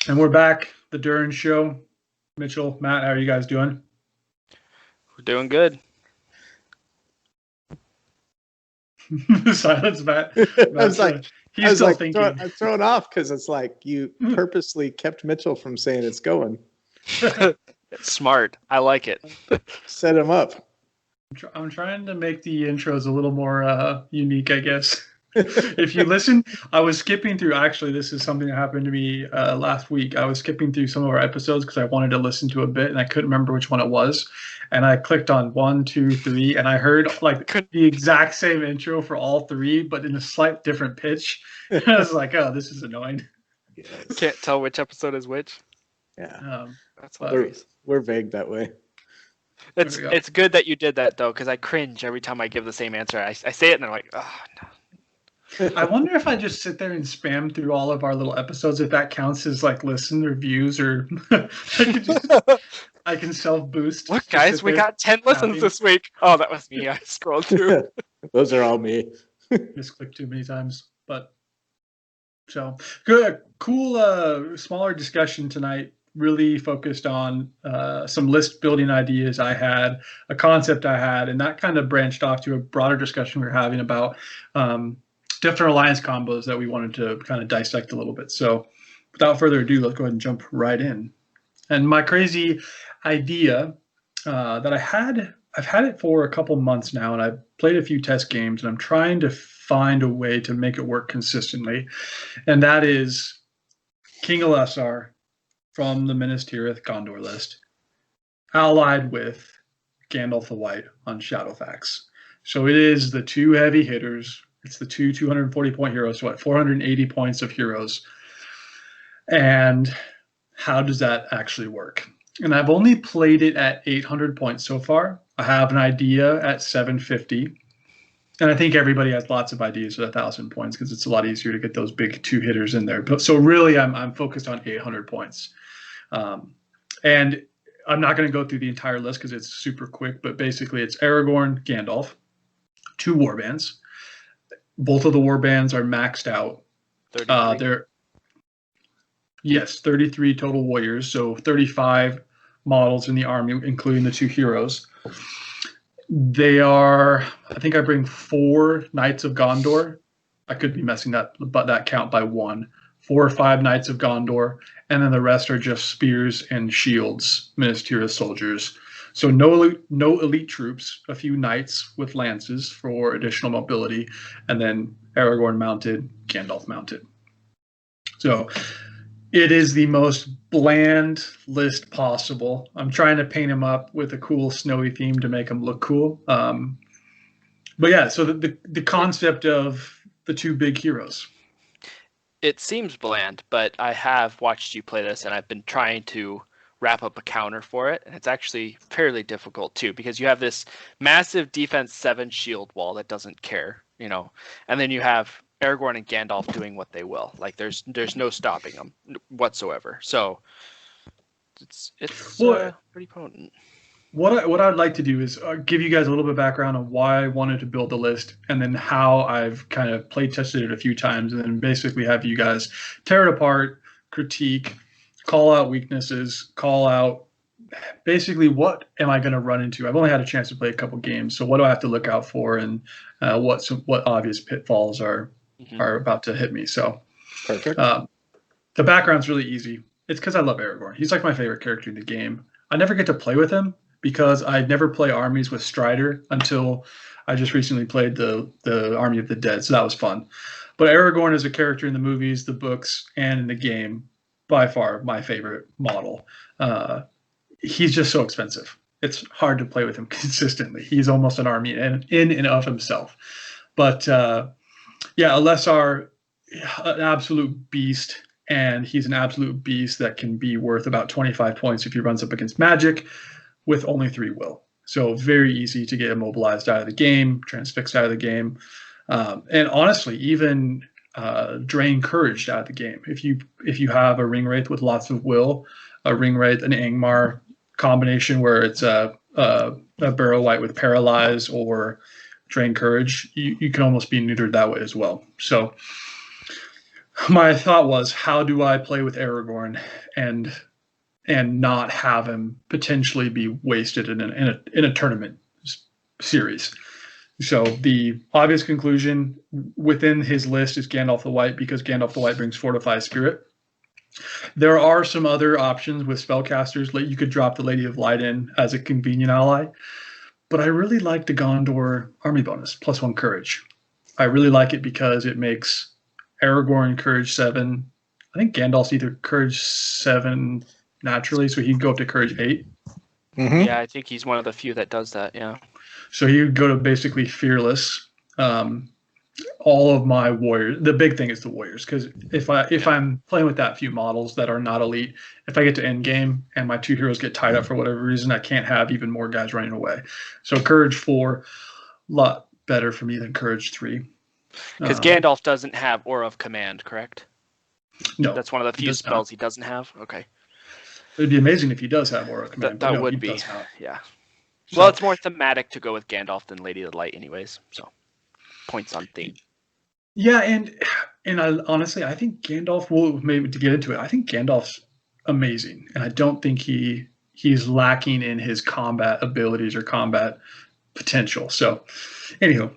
And we're back, the Duran Show. Mitchell, Matt, how are you guys doing? We're doing good. Silence, Matt. I was like, he's still thinking. I'm thrown off because it's like you purposely kept Mitchell from saying it's going. It's smart. I like it. Set him up. I'm trying to make the intros a little more unique, I guess. If you listen, I was skipping through. Actually, this is something that happened to me last week. I was skipping through some of our episodes because I wanted to listen to a bit, and I couldn't remember which one it was. And I clicked on 1, 2, 3, and I heard like the exact same intro for all three, but in a slight different pitch. And I was like, "Oh, this is annoying." Yes. Can't tell which episode is which. Yeah, that's hilarious. We're vague that way. It's good that you did that though, because I cringe every time I give the same answer. I say it and I'm like, oh no. I wonder if I just sit there and spam through all of our little episodes, if that counts as like listen or views, or I can self boost. Look, guys, we got 10 listens this week. Oh, that was me. I scrolled through. Those are all me. Misclicked too many times, but so good, cool, smaller discussion tonight. Really focused on some list building ideas I had, a concept I had, and that kind of branched off to a broader discussion we were having about different alliance combos that we wanted to kind of dissect a little bit. So without further ado, let's go ahead and jump right in. And my crazy idea that I've had it for a couple months now, and I've played a few test games, and I'm trying to find a way to make it work consistently. And that is King Alessar from the Minas Tirith Gondor list, allied with Gandalf the White on Shadowfax. So it is the two heavy hitters. It's the two 240-point heroes, so 480 points of heroes. And how does that actually work? And I've only played it at 800 points so far. I have an idea at 750. And I think everybody has lots of ideas at 1,000 points because it's a lot easier to get those big two hitters in there. But so really, I'm focused on 800 points. And I'm not going to go through the entire list because it's super quick. But basically, it's Aragorn, Gandalf, 2 warbands. Both of the warbands are maxed out. Yes, 33 total warriors, so 35 models in the army, including the 2 heroes. They are, I think I bring 4 Knights of Gondor. I could be messing that count by 1. 4 or 5 Knights of Gondor, and then the rest are just spears and shields, Minas Tirith soldiers. So no elite troops, a few knights with lances for additional mobility, and then Aragorn mounted, Gandalf mounted. So it is the most bland list possible. I'm trying to paint him up with a cool snowy theme to make him look cool. But yeah, so the concept of the 2 big heroes. It seems bland, but I have watched you play this, and I've been trying to wrap up a counter for it, and it's actually fairly difficult too, because you have this massive defense 7 shield wall that doesn't care, and then you have Aragorn and Gandalf doing what they will. Like there's no stopping them whatsoever. So it's pretty potent. What I'd like to do is give you guys a little bit of background on why I wanted to build the list, and then how I've kind of play tested it a few times, and then basically have you guys tear it apart, critique, call out weaknesses, call out basically what am I going to run into. I've only had a chance to play a couple games, so what do I have to look out for, and what obvious pitfalls are about to hit me. So perfect. The background's really easy. It's because I love Aragorn. He's like my favorite character in the game. I never get to play with him because I never play armies with Strider until I just recently played the Army of the Dead, so that was fun. But Aragorn is a character in the movies, the books, and in the game, by far my favorite model. He's just so expensive. It's hard to play with him consistently. He's almost an army in and of himself. But yeah, Alessar, an absolute beast, and he's an absolute beast that can be worth about 25 points if he runs up against magic with only 3 will. So very easy to get immobilized out of the game, transfixed out of the game, and honestly, even drain courage out of the game. If you have a ring wraith with lots of will, a ring wraith, an Angmar combination where it's a barrow white with paralyze or drain courage, you can almost be neutered that way as well. So my thought was, how do I play with Aragorn and not have him potentially be wasted in a tournament series? So the obvious conclusion within his list is Gandalf the White, because Gandalf the White brings Fortify Spirit. There are some other options with spellcasters. Like you could drop the Lady of Light in as a convenient ally, but I really like the Gondor army bonus, +1 courage. I really like it because it makes Aragorn courage 7. I think Gandalf's either courage 7 naturally, so he'd go up to courage 8. Mm-hmm. Yeah, I think he's one of the few that does that. Yeah. So he would go to basically fearless. All of my warriors. The big thing is the warriors, because if I'm playing with that few models that are not elite, if I get to end game and my 2 heroes get tied up for whatever reason, I can't have even more guys running away. So courage 4, a lot better for me than courage 3. Because Gandalf doesn't have Aura of Command, correct? No, That's one of the few spells he doesn't have. Okay. It'd be amazing if he does have Aura of Command. That no, would he be. does not. Yeah. So, Well, it's more thematic to go with Gandalf than Lady of the Light, anyways. So, points on theme. Yeah, and I honestly, I think Gandalf will, maybe to get into it, I think Gandalf's amazing, and I don't think he's lacking in his combat abilities or combat potential. So, anywho,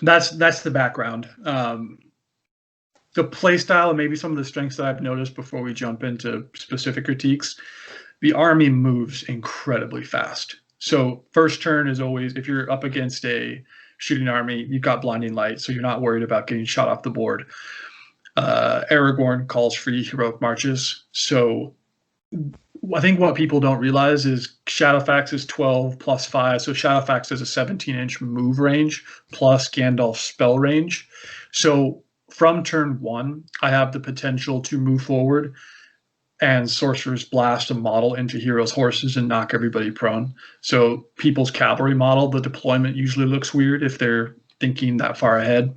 that's the background. The play style and maybe some of the strengths that I've noticed before we jump into specific critiques. The army moves incredibly fast. So first turn is always, if you're up against a shooting army, you've got blinding light, so you're not worried about getting shot off the board. Aragorn calls free heroic marches. So I think what people don't realize is Shadowfax is 12 plus 5. So Shadowfax has a 17-inch move range plus Gandalf's spell range. So from turn 1, I have the potential to move forward and Sorcerer's Blast a model into heroes' horses and knock everybody prone. So people's cavalry model, the deployment usually looks weird if they're thinking that far ahead.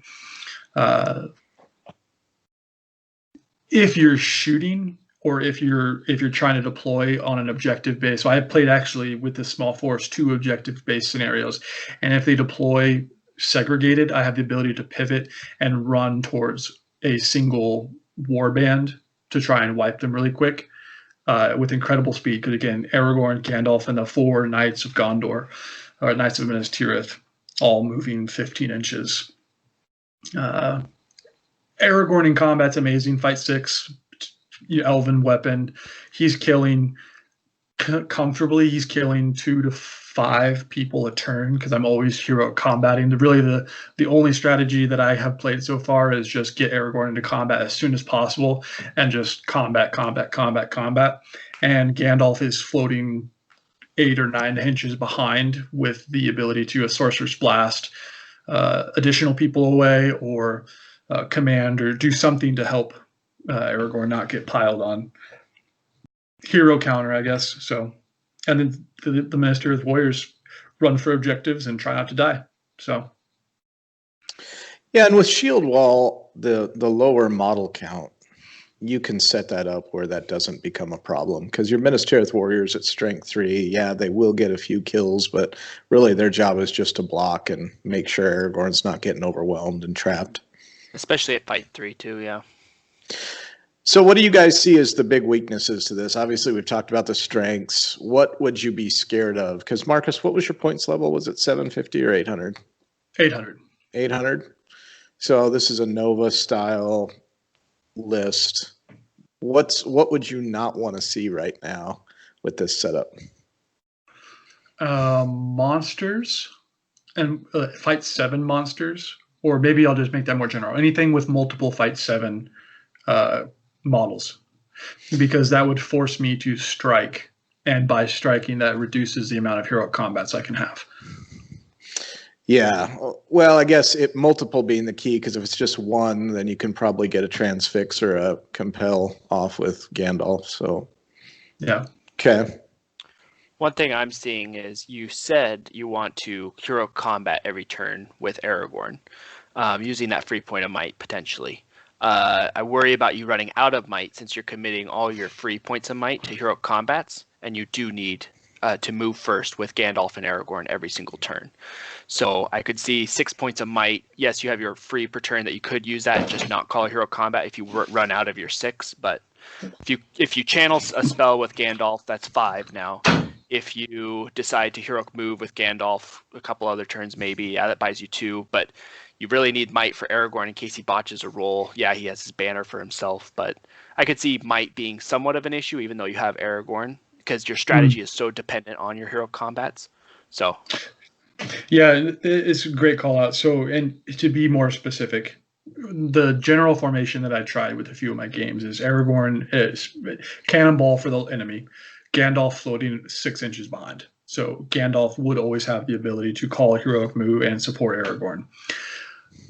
If you're shooting or if you're trying to deploy on an objective base, so I have played actually with the small force 2 objective based scenarios, and if they deploy segregated, I have the ability to pivot and run towards a single warband to try and wipe them really quick with incredible speed. Because again, Aragorn, Gandalf, and the 4 Knights of Gondor, or Knights of Minas Tirith, all moving 15 inches. Aragorn in combat's amazing. Fight 6, elven weapon. He's killing comfortably. He's killing 2 to 5 people a turn because I'm always hero combating. Really, the only strategy that I have played so far is just get Aragorn into combat as soon as possible and just combat. And Gandalf is floating 8 or 9 inches behind with the ability to a Sorcerer's Blast additional people away or command or do something to help Aragorn not get piled on. Hero counter, I guess. So, and then the Minister of Warriors run for objectives and try not to die. So, yeah, and with Shield Wall, the lower model count, you can set that up where that doesn't become a problem because your Minas Tirith Warriors at strength 3, yeah, they will get a few kills, but really their job is just to block and make sure Aragorn's not getting overwhelmed and trapped. Especially at fight 3 too, yeah. So what do you guys see as the big weaknesses to this? Obviously, we've talked about the strengths. What would you be scared of? Because Marcus, what was your points level? Was it 750 or 800? 800. 800. So this is a Nova style list. What would you not want to see right now with this setup? Monsters and fight 7 monsters, or maybe I'll just make that more general. Anything with multiple fight 7 models, because that would force me to strike, and by striking that reduces the amount of hero combats I can have. Yeah, well, I guess multiple being the key, because if it's just one, then you can probably get a transfix or a compel off with Gandalf. So yeah. Okay. One thing I'm seeing is you said you want to hero combat every turn with Aragorn, using that free point of might potentially. I worry about you running out of might since you're committing all your free points of might to hero combats, and you do need to move first with Gandalf and Aragorn every single turn. So I could see 6 points of might. Yes, you have your free per turn that you could use that and just not call a hero combat if you run out of your 6. But if you channel a spell with Gandalf, that's 5 now. If you decide to heroic move with Gandalf a couple other turns, maybe that buys you 2. But you really need might for Aragorn in case he botches a roll. Yeah, he has his banner for himself, but I could see might being somewhat of an issue, even though you have Aragorn, because your strategy is so dependent on your hero combats. So, yeah, it's a great call out. So, and to be more specific, the general formation that I tried with a few of my games is Aragorn is cannonball for the enemy, Gandalf floating 6 inches behind. So Gandalf would always have the ability to call a heroic move and support Aragorn.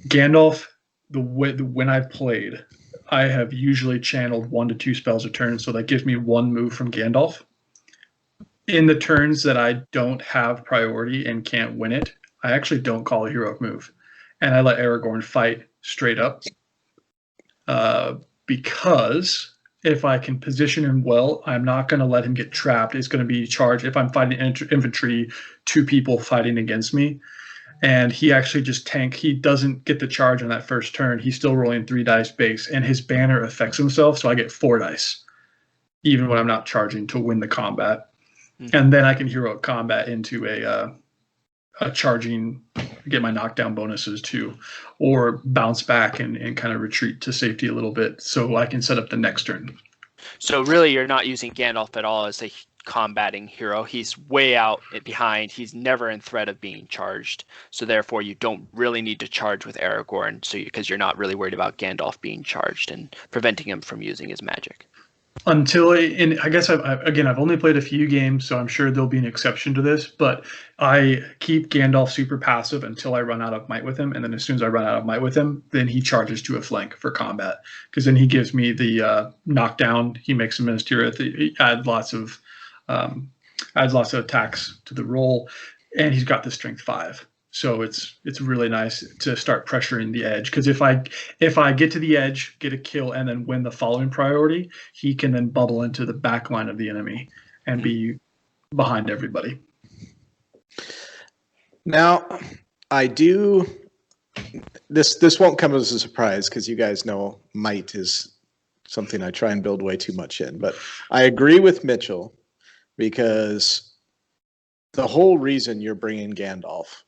Gandalf, when I've played, I have usually channeled 1 to 2 spells a turn, so that gives me 1 move from Gandalf. In the turns that I don't have priority and can't win it, I actually don't call a heroic move, and I let Aragorn fight straight up. Because if I can position him well, I'm not going to let him get trapped. It's going to be charged. If I'm fighting infantry, 2 people fighting against me, and he actually just he doesn't get the charge on that first turn. He's still rolling 3 dice base, and his banner affects himself, so I get 4 dice, even when I'm not charging to win the combat. Mm-hmm. And then I can heroic combat into a charging, get my knockdown bonuses too, or bounce back and kind of retreat to safety a little bit so I can set up the next turn. So really you're not using Gandalf at all as a combating hero. He's way out behind. He's never in threat of being charged. So therefore you don't really need to charge with Aragorn because you're not really worried about Gandalf being charged and preventing him from using his magic. And I guess I've only played a few games, so I'm sure there'll be an exception to this, but I keep Gandalf super passive until I run out of might with him, and then as soon as I run out of might with him, then he charges to a flank for combat, because then he gives me the knockdown. He makes a ministerial. He adds lots of attacks to the roll, and he's got the strength 5. So it's really nice to start pressuring the edge, because if I get to the edge, get a kill, and then win the following priority, he can then bubble into the back line of the enemy and be behind everybody. Now, I do. This won't come as a surprise because you guys know might is something I try and build way too much in. But I agree with Mitchell, because the whole reason you're bringing Gandalf,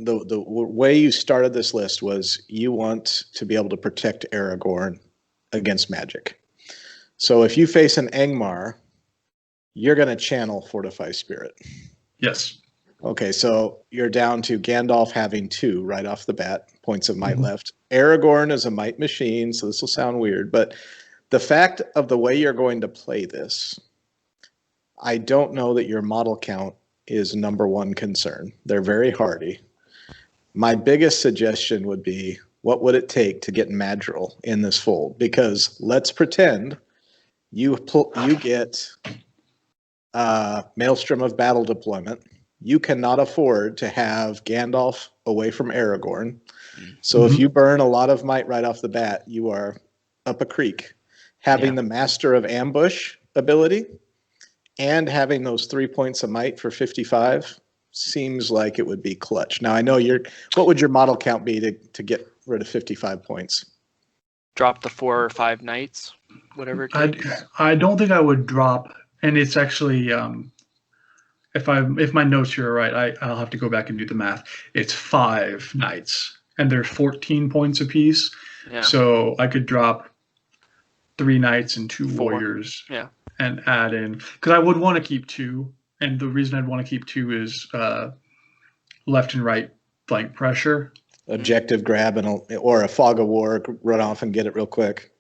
the way you started this list was you want to be able to protect Aragorn against magic. So if you face an Angmar, you're going to channel Fortify Spirit. Yes. Okay, so you're down to Gandalf having 2 right off the bat, points of might left. Aragorn is a might machine, so this will sound weird, but the fact of the way you're going to play this, I don't know that your model count is number 1 concern. They're very hardy. My biggest suggestion would be, what would it take to get Madril in this fold? Because let's pretend you get Maelstrom of Battle deployment. You cannot afford to have Gandalf away from Aragorn. So if you burn a lot of might right off the bat, you are up a creek. Having the Master of Ambush ability and having those 3 points of might for 55 seems like it would be clutch. Now I know what would your model count be to get rid of 55 points? Drop the 4 or 5 knights, whatever it takes. I don't think I would drop, and it's actually if my notes here are right, I'll have to go back and do the math. It's 5 knights, and they're 14 points apiece. Yeah. So I could drop 3 knights and 2 warriors. Yeah. And add in, because I would want to keep 2. And the reason I'd want to keep 2 is left and right flank pressure. Objective grab or a fog of war, run off and get it real quick.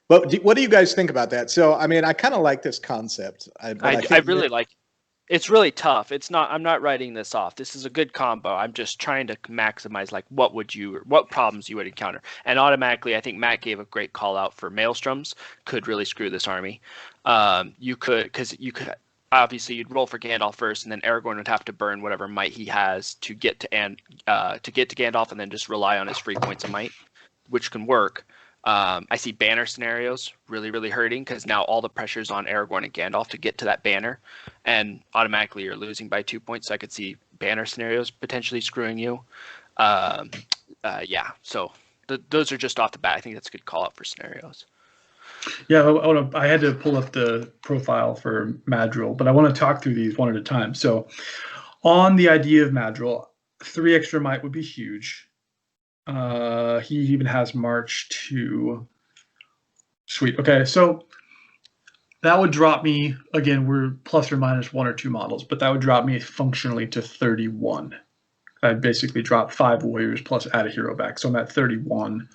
But what do you guys think about that? So, I mean, I kind of like this concept. I really like it. It's really tough. I'm not writing this off. This is a good combo. I'm just trying to maximize what problems you would encounter. And automatically, I think Matt gave a great call out for Maelstroms could really screw this army. You could obviously you'd roll for Gandalf first, and then Aragorn would have to burn whatever might he has to get to Gandalf, and then just rely on his free points of might, which can work. I see banner scenarios really, really hurting because now all the pressure's on Aragorn and Gandalf to get to that banner, and automatically you're losing by 2 points. So I could see banner scenarios potentially screwing you. Yeah, so those are just off the bat. I think that's a good call out for scenarios. Yeah, I had to pull up the profile for Madril, but I want to talk through these one at a time. So, on the idea of Madril, 3 extra might would be huge. He even has March to. Sweet. Okay, so that would drop me, again, we're plus or minus 1 or 2 models, but that would drop me functionally to 31. I'd basically drop 5 warriors plus add a hero back, so I'm at 31.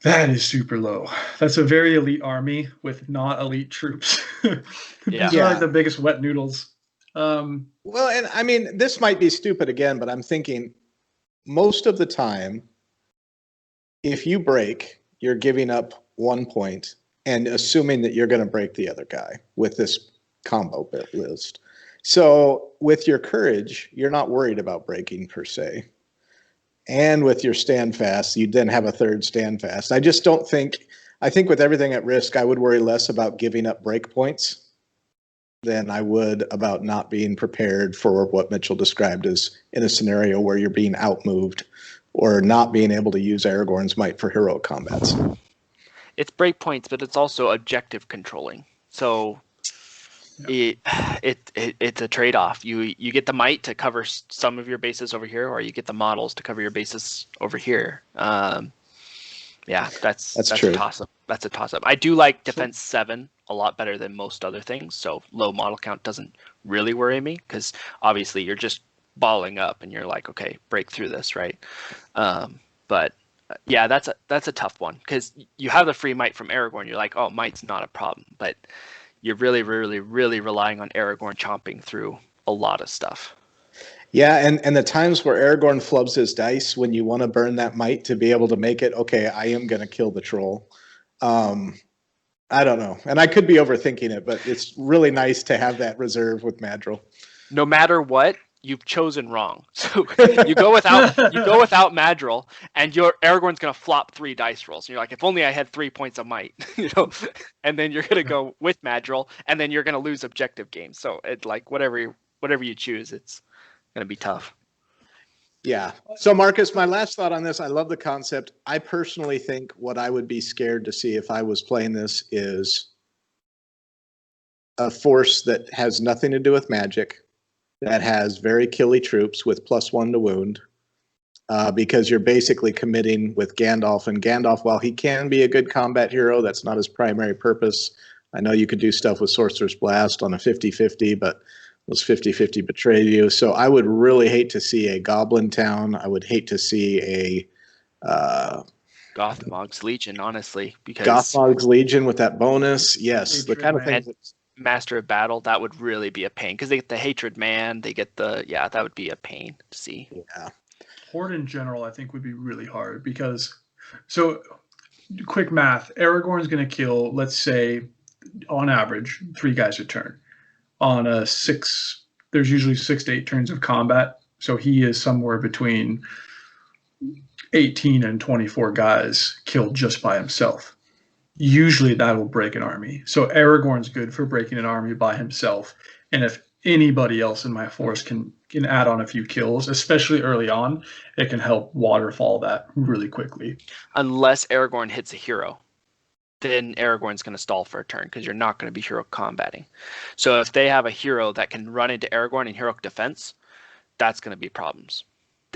That is super low. That's a very elite army with not elite troops. These are like the biggest wet noodles. Well, and I mean, this might be stupid again, but I'm thinking most of the time, if you break, you're giving up 1 point and assuming that you're going to break the other guy with this combo bit list. So with your courage, you're not worried about breaking per se. And with your stand fast, you then have a 3rd stand fast. I just don't think, I think with everything at risk, I would worry less about giving up break points than I would about not being prepared for what Mitchell described as in a scenario where you're being outmoved or not being able to use Aragorn's might for heroic combats. It's break points, but it's also objective controlling. So it's a trade-off. You get the might to cover some of your bases over here, or you get the models to cover your bases over here. Yeah, that's true. a toss-up. That's a toss-up. I do like defense 7 a lot better than most other things. So low model count doesn't really worry me because obviously you're just balling up and you're like, okay, break through this, right? But yeah, that's a tough one because you have the free might from Aragorn. You're like, oh, might's not a problem, but you're really, really, really relying on Aragorn chomping through a lot of stuff. Yeah, and the times where Aragorn flubs his dice when you want to burn that might to be able to make it, okay, I am going to kill the troll. I don't know. And I could be overthinking it, but it's really nice to have that reserve with Madril. No matter what, you've chosen wrong. So you go without Madril, and your Aragorn's gonna flop 3 dice rolls. And you're like, if only I had 3 points of might, And then you're gonna go with Madril, and then you're gonna lose objective games. So it like whatever you choose, it's gonna be tough. Yeah. So Marcus, my last thought on this, I love the concept. I personally think what I would be scared to see if I was playing this is a force that has nothing to do with magic, that has very killy troops with +1 to wound, because you're basically committing with Gandalf. And Gandalf, while he can be a good combat hero, that's not his primary purpose. I know you could do stuff with Sorcerer's Blast on a 50-50, but those 50-50 betrayed you. So I would really hate to see a Goblin Town. I would hate to see a Gothmog's Legion, honestly, because Gothmog's Legion with that bonus. Yes, the kind of thing. Master of Battle, that would really be a pain because they get the Hatred Man. They get that would be a pain to see. Yeah. Horde in general, I think, would be really hard because, so quick math, Aragorn's going to kill, let's say, on average, 3 guys a turn. On a 6, there's usually 6 to 8 turns of combat. So he is somewhere between 18 and 24 guys killed just by himself. Usually that will break an army. So Aragorn's good for breaking an army by himself. And if anybody else in my force can add on a few kills, especially early on, it can help waterfall that really quickly. Unless Aragorn hits a hero, then Aragorn's going to stall for a turn because you're not going to be hero combating. So if they have a hero that can run into Aragorn in heroic defense, that's going to be problems.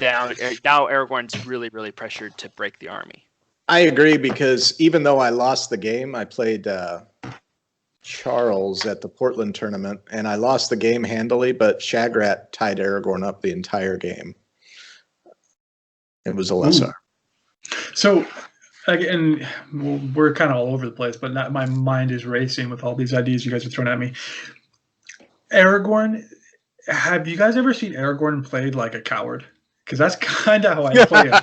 Now Aragorn's really, really pressured to break the army. I agree because even though I lost the game, I played Charles at the Portland tournament, and I lost the game handily, but Shagrat tied Aragorn up the entire game. It was a lesser. So, again, we're kind of all over the place, but my mind is racing with all these ideas you guys are throwing at me. Aragorn, have you guys ever seen Aragorn played like a coward? Because that's kind of how I play him.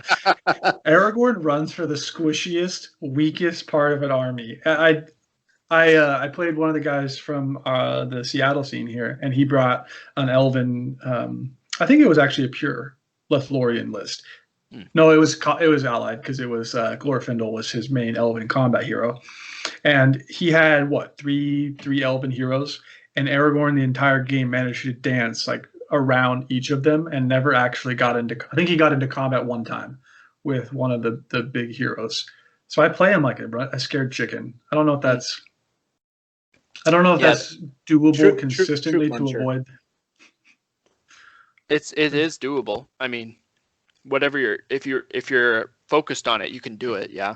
Aragorn runs for the squishiest, weakest part of an army. I played one of the guys from the Seattle scene here, and he brought an elven. I think it was actually a pure Lothlorien list. No, it was allied because it was Glorfindel was his main Elven combat hero, and he had what three Elven heroes, and Aragorn the entire game managed to dance like around each of them and never actually got into. I think he got into combat one time with one of the big heroes. So I play him like a scared chicken. I don't know if that's. I don't know if that's doable consistently to avoid. It is doable. I mean, whatever if you're focused on it, you can do it. Yeah.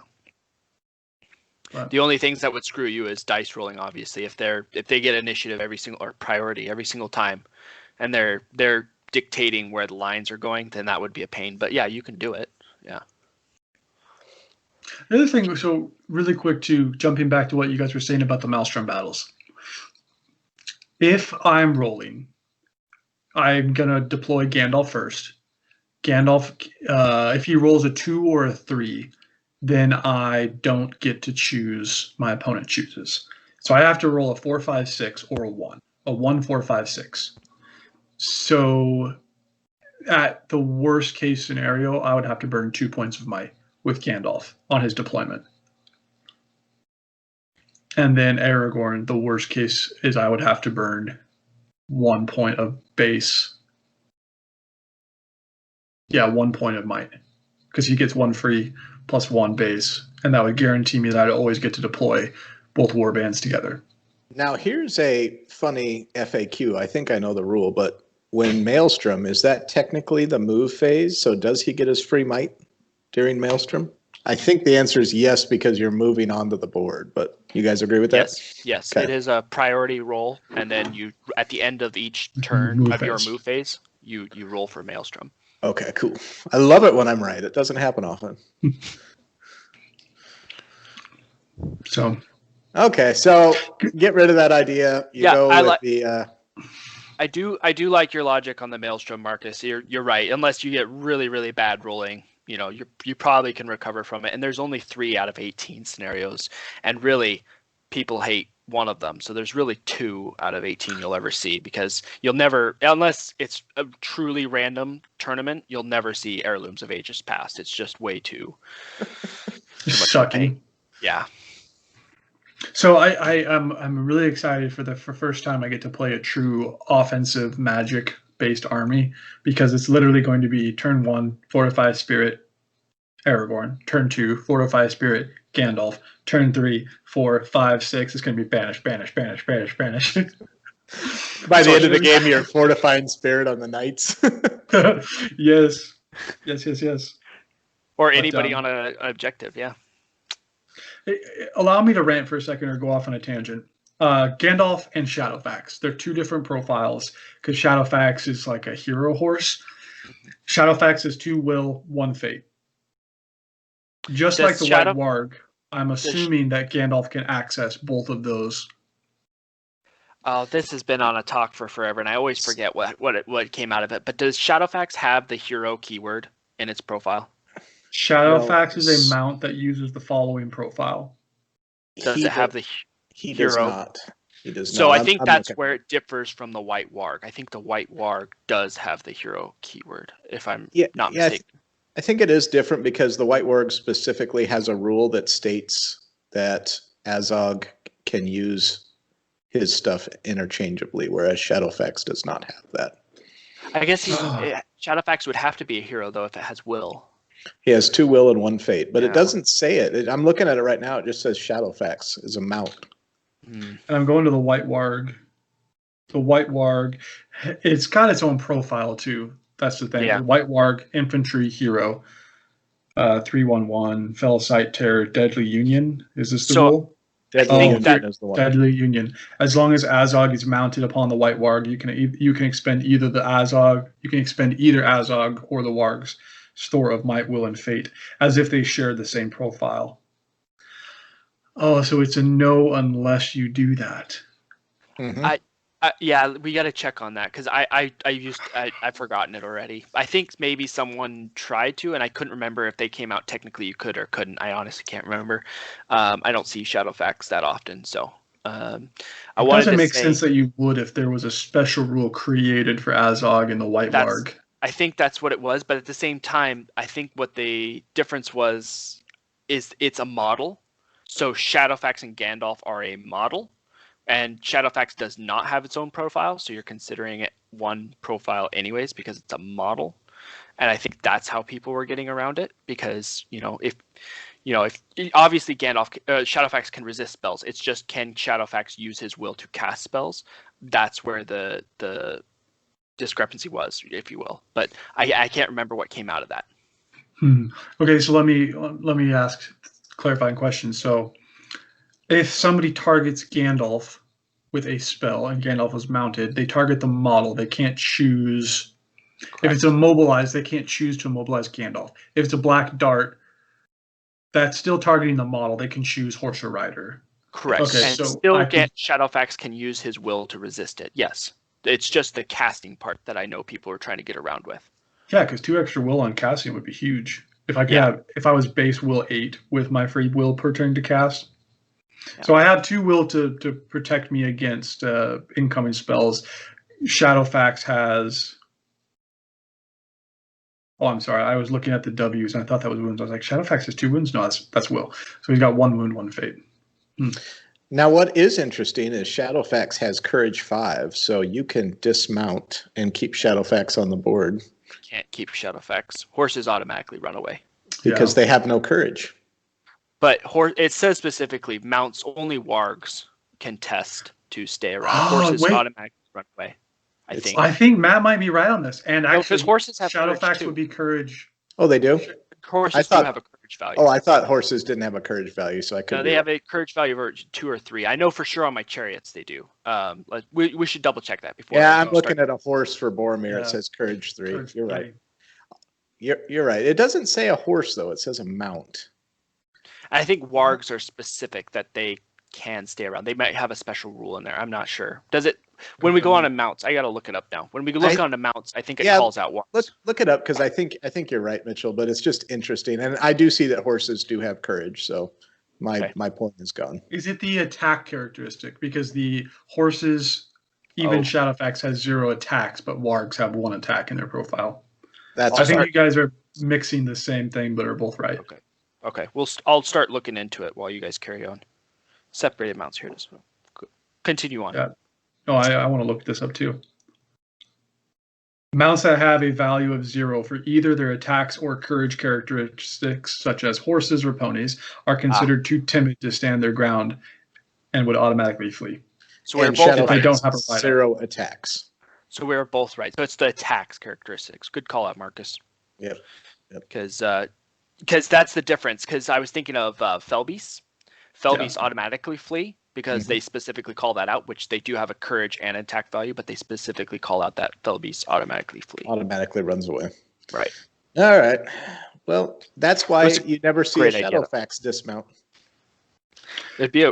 Wow. The only things that would screw you is dice rolling. Obviously, if they get initiative or priority every single time, and they're dictating where the lines are going, then that would be a pain. But yeah, you can do it. Yeah. The other thing, so really quick to jumping back to what you guys were saying about the Maelstrom battles. If I'm rolling, I'm gonna deploy Gandalf first. Gandalf, if he rolls a 2 or a 3, then I don't get to choose. My opponent chooses. So I have to roll a 4, 5, 6 or a 1. A 1, 4, 5, 6. So at the worst case scenario, I would have to burn 2 points of might with Gandalf on his deployment. And then Aragorn, the worst case is I would have to burn 1 point of base. Yeah, 1 point of might. Because he gets 1 free plus 1 base. And that would guarantee me that I'd always get to deploy both warbands together. Now, here's a funny FAQ. I think I know the rule, but when Maelstrom, is that technically the move phase? So does he get his free might during Maelstrom? I think the answer is yes, because you're moving onto the board, but you guys agree with that? Yes. Okay. It is a priority roll, and then you, at the end of each turn your move phase, you roll for Maelstrom. Okay, cool. I love it when I'm right. It doesn't happen often. Okay, so get rid of that idea. I do like your logic on the Maelstrom, Marcus. You're right. Unless you get really, really bad rolling, you probably can recover from it. And there's only 3 out of 18 scenarios, and really, people hate one of them. So there's really 2 out of 18 you'll ever see, because you'll never, unless it's a truly random tournament, you'll never see Heirlooms of Ages Past. It's just way too sucky. Yeah. So I'm really excited for first time I get to play a true offensive magic based army, because it's literally going to be turn 1 fortify spirit Aragorn, turn 2 fortify spirit Gandalf, turn 3 4 5 6 it's going to be banish. By the end of the game, you're fortifying spirit on the knights. Yes. Or anybody on an objective, yeah. Allow me to rant for a second or go off on a tangent. Gandalf and Shadowfax, they're 2 different profiles, because Shadowfax is like a hero horse. Shadowfax is 2 will, 1 fate. Just like the White Warg, I'm assuming that Gandalf can access both of those. Oh, this has been on a talk for forever, and I always forget what came out of it. But does Shadowfax have the hero keyword in its profile? Shadowfax is a mount that uses the following profile. Does it have the He hero? Does not. He does not. So I think that's where it differs from the White Warg. I think the White Warg does have the hero keyword, if I'm not mistaken. I think it is different, because the White Warg specifically has a rule that states that Azog can use his stuff interchangeably, whereas Shadowfax does not have that. I guess Shadowfax would have to be a hero, though, if it has will. He has 2 will and 1 fate, but it doesn't say it. I'm looking at it right now. It just says Shadowfax is a mount. And I'm going to the White Warg. The White Warg, it's got its own profile too. That's the thing. Yeah. The White Warg infantry hero, 3/11 Fell Sight Terror Deadly Union. Is this the rule? Deadly Union is the one. Deadly Union. As long as Azog is mounted upon the White Warg, you can expend either the Azog. You can expend either Azog or the Warg's store of might, will, and fate, as if they share the same profile. Oh, so it's a no unless you do that. Mm-hmm. Yeah, we got to check on that, because I've forgotten it already. I think maybe someone tried to, and I couldn't remember if they came out technically you could or couldn't. I honestly can't remember. I don't see Shadowfax that often, so it doesn't make sense that you would if there was a special rule created for Azog and the White Warg. I think that's what it was, but at the same time, I think what the difference was is it's a model. So Shadowfax and Gandalf are a model, and Shadowfax does not have its own profile, so you're considering it one profile anyways because it's a model. And I think that's how people were getting around it because, if obviously Shadowfax can resist spells. It's just can Shadowfax use his will to cast spells? That's where the discrepancy was, if you will. But I can't remember what came out of that. Okay, so let me ask clarifying questions. So, if somebody targets Gandalf with a spell and Gandalf is mounted, they target the model. They can't choose. Correct. If it's immobilized, they can't choose to immobilize Gandalf. If it's a black dart, that's still targeting the model. They can choose horse or rider. Correct. Okay, and so still Shadowfax can use his will to resist it. Yes. It's just the casting part that I know people are trying to get around with. Yeah, because 2 extra will on casting would be huge. If I could if I was base will 8 with my free will per turn to cast. Yeah. So I have 2 will to protect me against incoming spells. Shadowfax has. Oh, I'm sorry. I was looking at the W's and I thought that was wounds. I was like, Shadowfax has 2 wounds? No, that's will. So he's got 1 wound, 1 fate. Now, what is interesting is Shadowfax has Courage 5, so you can dismount and keep Shadowfax on the board. Can't keep Shadowfax. Horses automatically run away. Because they have no courage. But it says specifically, mounts only wargs can test to stay around. Horses automatically run away. I think Matt might be right on this. And actually, because horses have Shadowfax would be courage. Oh, they do? Horses do have a courage value. Oh, I thought horses didn't have a courage value, so I could. No, they have a courage value of 2 or 3. I know for sure on my chariots they do. We should double check that before. Yeah, I'm looking at a horse for Boromir. Yeah. It says courage 3. You're right. You're right. It doesn't say a horse though. It says a mount. I think wargs are specific that they can stay around. They might have a special rule in there. I'm not sure. Does it? When we go on to mounts, I got to look it up now. When we look on to mounts, I think it calls out wargs. Let's look it up because I think you're right, Mitchell. But it's just interesting, and I do see that horses do have courage. So my point is gone. Is it the attack characteristic? Because the horses, even Shadowfax has 0 attacks, but wargs have 1 attack in their profile. I think you guys are mixing the same thing, but are both right. Okay. I'll start looking into it while you guys carry on. Separated mounts here. Continue on. Yeah. No, I want to look this up too. Mounts that have a value of 0 for either their attacks or courage characteristics, such as horses or ponies, are considered too timid to stand their ground and would automatically flee. So we're both right. They don't have a 0 attacks. So we're both right. So it's the attacks characteristics. Good call out, Marcus. Yep. Because that's the difference. Because I was thinking of Felbeast. Felbeast automatically flee because they specifically call that out, which they do have a courage and attack value, but they specifically call out that Felbeast automatically flee. Automatically runs away. Right. All right. Well, that's why you never see a Shadowfax dismount. It'd be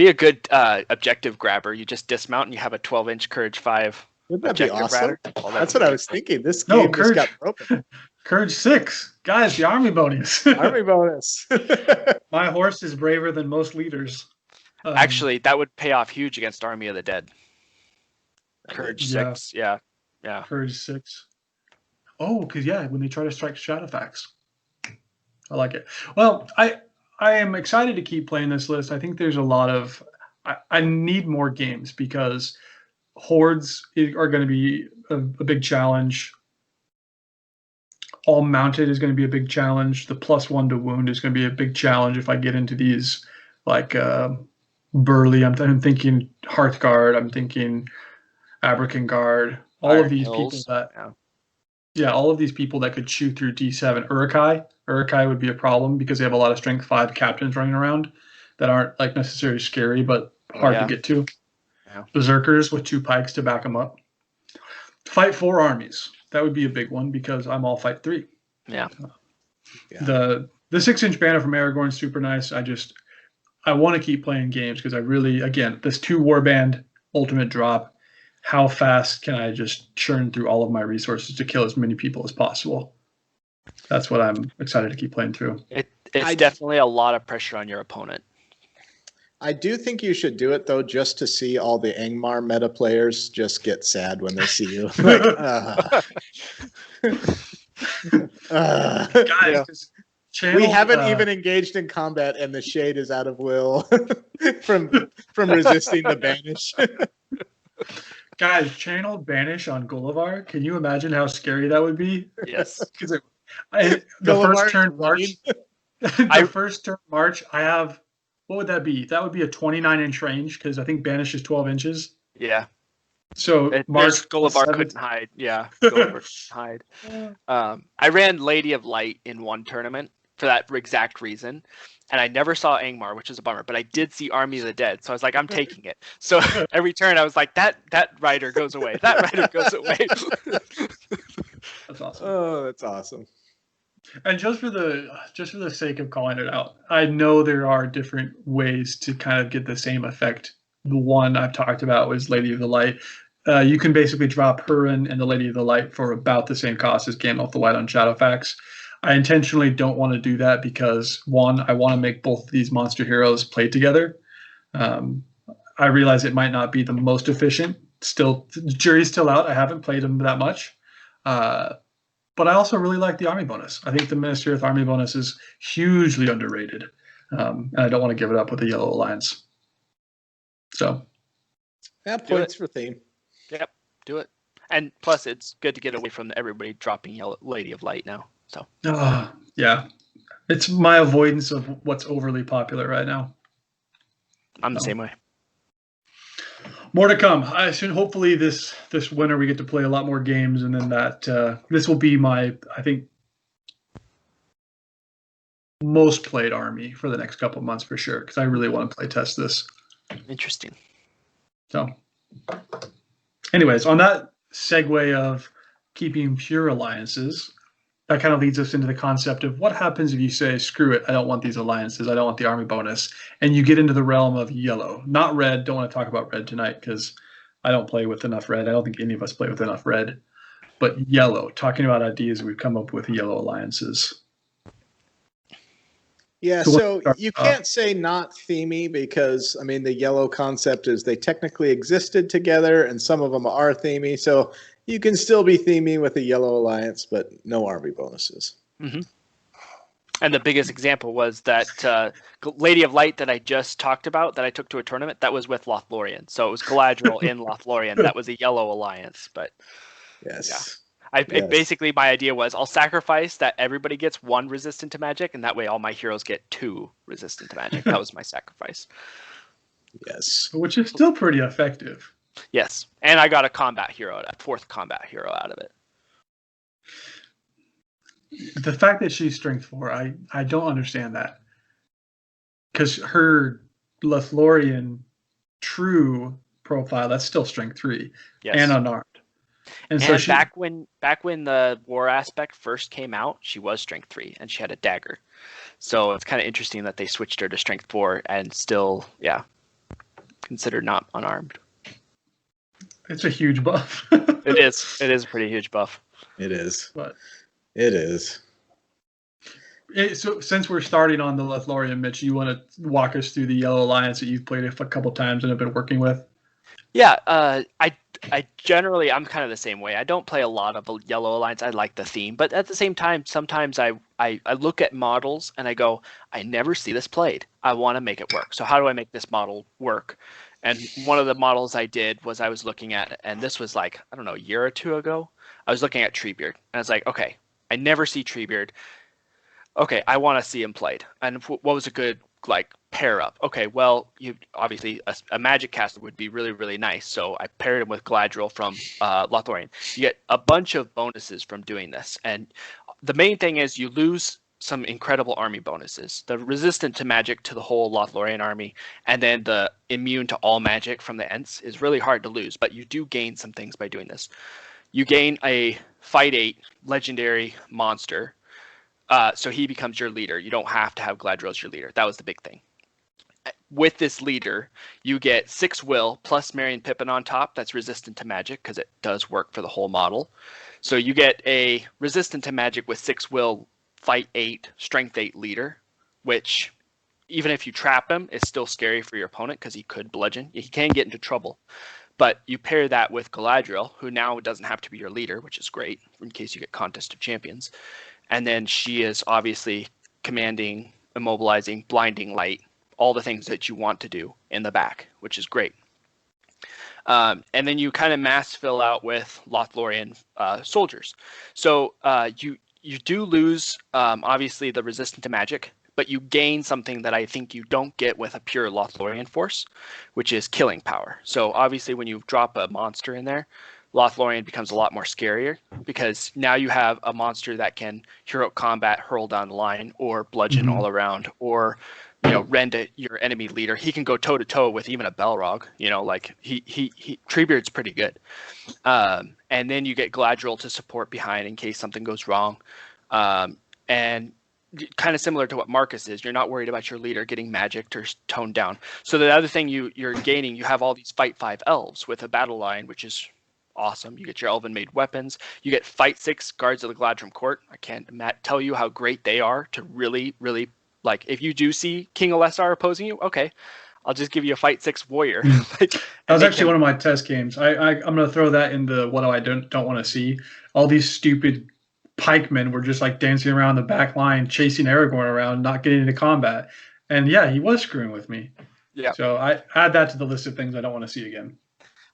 a good objective grabber. You just dismount and you have a 12-inch courage 5. Wouldn't that be awesome? That's what I was thinking. This game just got broken. Courage 6. Guys, the army bonus. Army bonus. My horse is braver than most leaders. Actually, that would pay off huge against Army of the Dead. Courage 6. Yeah. Courage 6. Oh, because when they try to strike Shadowfax. I like it. Well, I am excited to keep playing this list. I think there's a lot of... I need more games because hordes are going to be a big challenge. All mounted is going to be a big challenge. The +1 to wound is going to be a big challenge if I get into these like Burly. I'm thinking Hearthguard. I'm thinking Abracangard. All of these people that... all of these people that could chew through D7. Urukai would be a problem because they have a lot of strength 5 captains running around that aren't like necessarily scary, but hard to get to. Yeah. Berserkers with 2 pikes to back them up. Fight 4 armies. That would be a big one because I'm all fight 3. Yeah. The 6-inch banner from Aragorn is super nice. I want to keep playing games because I really, again, this 2 warband ultimate drop. How fast can I just churn through all of my resources to kill as many people as possible? That's what I'm excited to keep playing through. It's definitely a lot of pressure on your opponent. I do think you should do it though, just to see all the Angmar meta players just get sad when they see you. Like, Guys, yeah. just We channel. haven't even engaged in combat, and the shade is out of will from resisting the banish. Guys, channel banish on Gullivar. Can you imagine how scary that would be? Yes. Because the Gullivar's first turn running. March, first turn March, I have, what would that be? That would be a 29-inch range because I think banish is 12 inches. Yeah. So March Gullivar couldn't hide. Yeah, Gullivar couldn't hide. I ran Lady of Light in one tournament for that exact reason, and I never saw Angmar, which is a bummer. But I did see Army of the Dead, so I was like, I'm taking it. So every turn, I was like, that rider goes away. That rider goes away. That's awesome. Oh, that's awesome. And just for the sake of calling it out, I know there are different ways to kind of get the same effect. The one I've talked about was Lady of the Light. You can basically drop Hurin and the Lady of the Light for about the same cost as Gandalf the White on Shadowfax. I intentionally don't want to do that because, one, I want to make both of these monster heroes play together. I realize it might not be the most efficient. Still, the jury's still out. I haven't played them that much. But I also really like the army bonus. I think the Minas Tirith army bonus is hugely underrated. And I don't want to give it up with the Yellow Alliance. So. Yeah, points for theme. Yep, do it. And plus, it's good to get away from everybody dropping Lady of Light now. So. Yeah. It's my avoidance of what's overly popular right now. I'm the same way. More to come. Hopefully this winter we get to play a lot more games, and then this will be my, I think, most played army for the next couple of months for sure, because I really want to play test this. Interesting. So, anyways, on that segue of keeping pure alliances, that kind of leads us into the concept of what happens if you say, screw it, I don't want these alliances, I don't want the army bonus, and you get into the realm of yellow. Not red, don't want to talk about red tonight because I don't play with enough red. I don't think any of us play with enough red. But yellow, talking about ideas we've come up with yellow alliances. Yeah, so you can't say not themey because, I mean, the yellow concept is they technically existed together and some of them are themey. So you can still be themey with a yellow alliance, but no army bonuses. Mm-hmm. And the biggest example was that Lady of Light that I just talked about, that I took to a tournament, that was with Lothlorien. So it was Galadriel in Lothlorien. That was a yellow alliance. But yes. Yeah. Basically, my idea was I'll sacrifice that everybody gets 1 resistant to magic, and that way all my heroes get 2 resistant to magic. That was my sacrifice. Yes. Which is still pretty effective. Yes. And I got a combat hero, a 4th combat hero out of it. The fact that she's strength 4, I don't understand that. Because her Lothlorien true profile, that's still strength 3. Yes. And unarmed. And so back when the war aspect first came out, she was strength 3 and she had a dagger. So it's kind of interesting that they switched her to strength 4 and still, considered not unarmed. It's a huge buff. It is. It is a pretty huge buff. It is. But it is. So since we're starting on the Lothlorien, Mitch, you want to walk us through the Yellow Alliance that you've played a couple times and have been working with? Yeah, I generally, I'm kind of the same way. I don't play a lot of Yellow Alliance. I like the theme, but at the same time, sometimes I look at models and I go, I never see this played. I want to make it work. So how do I make this model work? And one of the models I did was I was looking at, and this was like, I don't know, a year or 2 ago, I was looking at Treebeard. And I was like, okay, I never see Treebeard. Okay, I want to see him played. And what was a good pair up? Okay, well, you obviously a magic caster would be really, really nice. So I paired him with Galadriel from Lothlorien. You get a bunch of bonuses from doing this. And the main thing is you lose some incredible army bonuses. The resistant to magic to the whole Lothlorien army, and then the immune to all magic from the Ents is really hard to lose, but you do gain some things by doing this. You gain a Fight 8 legendary monster. So he becomes your leader. You don't have to have Galadriel as your leader. That was the big thing. With this leader, you get 6 will plus Merry and Pippin on top. That's resistant to magic because it does work for the whole model. So you get a resistant to magic with 6 will, Fight 8, Strength 8 leader, which even if you trap him, it's still scary for your opponent because he could bludgeon. He can get into trouble. But you pair that with Galadriel, who now doesn't have to be your leader, which is great in case you get Contest of Champions. And then she is obviously commanding, immobilizing, blinding light, all the things that you want to do in the back, which is great. And then you kind of mass fill out with Lothlorien soldiers. So you do lose, obviously, the resistance to magic, but you gain something that I think you don't get with a pure Lothlorien force, which is killing power. So obviously when you drop a monster in there, Lothlorien becomes a lot more scarier because now you have a monster that can heroic combat, hurl down the line, or bludgeon all around, or rend your enemy leader. He can go toe to toe with even a Balrog. Like Treebeard's pretty good. And then you get Galadriel to support behind in case something goes wrong. And kind of similar to what Markus is, you're not worried about your leader getting magicked or toned down. So the other thing you're gaining, you have all these Fight 5 elves with a battle line, which is awesome. You get your elven made weapons. You get Fight 6 guards of the Galadrim court. I can't tell you how great they are to really, really, like, if you do see King Alessar opposing you, okay, I'll just give you a Fight 6 warrior. That was actually one of my test games. I'm going to throw that into what I don't want to see. All these stupid pikemen were just like dancing around the back line, chasing Aragorn around, not getting into combat. And yeah, he was screwing with me. Yeah. So I add that to the list of things I don't want to see again.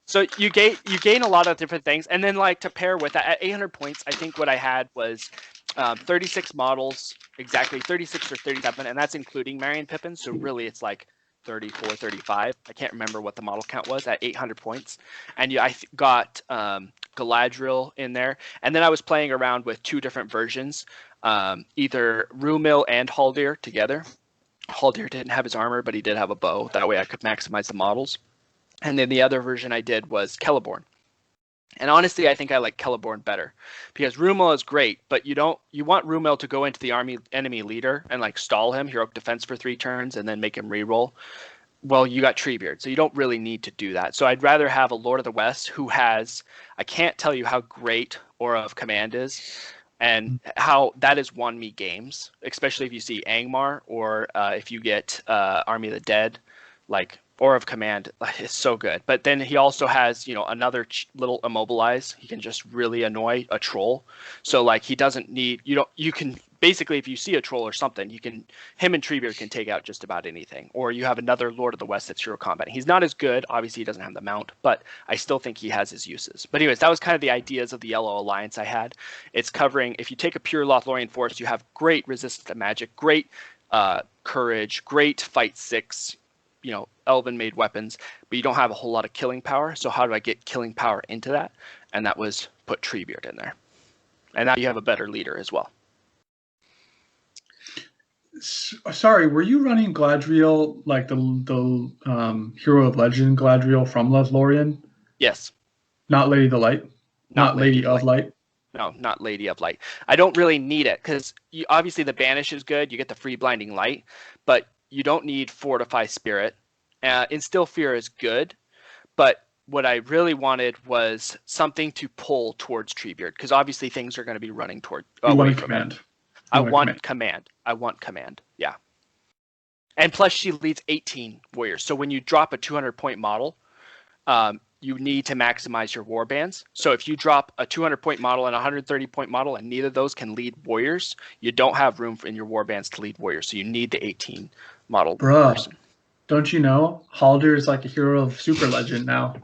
So you gain a lot of different things, and then like to pair with that at 800 points, I think what I had was 36 models, exactly 36 or 37, and that's including Merry and Pippin. So really, it's like 34, 35. I can't remember what the model count was at 800 points, and I got Galadriel in there, and then I was playing around with two different versions, either Rumil and Haldir together. Haldir didn't have his armor, but he did have a bow. That way, I could maximize the models. And then the other version I did was Celeborn. And honestly, I think I like Celeborn better because Rumil is great, but you want Rumil to go into the enemy leader and like stall him, heroic defense for 3 turns, and then make him reroll. Well, you got Treebeard, so you don't really need to do that. So I'd rather have a Lord of the West who has, I can't tell you how great Aura of Command is and how that has won me games, especially if you see Angmar or if you get Army of the Dead, like Aura of Command is so good. But then he also has, another little immobilize. He can just really annoy a troll. So like he doesn't need, you can basically, if you see a troll or something, him and Treebeard can take out just about anything. Or you have another Lord of the West that's hero combat. He's not as good. Obviously, he doesn't have the mount, but I still think he has his uses. But anyways, that was kind of the ideas of the Yellow Alliance I had. It's covering, if you take a pure Lothlorien force, you have great resistance to magic, great courage, great Fight 6, elven made weapons, but you don't have a whole lot of killing power. So how do I get killing power into that? And that was put Treebeard in there. And now you have a better leader as well. Sorry, were you running Galadriel like the Hero of Legend Galadriel from Lothlorien? Yes. Not Lady of the Light? Not Lady of Light? No, not Lady of Light. I don't really need it because obviously the Banish is good. You get the free blinding light, but you don't need Fortify Spirit. Instill Fear is good, but what I really wanted was something to pull towards Treebeard because obviously things are going to be running toward away from command. Him. I want command. Yeah. And plus she leads 18 warriors. So when you drop a 200-point model, you need to maximize your war bands. So if you drop a 200-point model and a 130-point model and neither of those can lead warriors, you don't have room in your war bands to lead warriors. So you need the 18 model person. Don't you know? Haldir is like a hero of Super Legend now.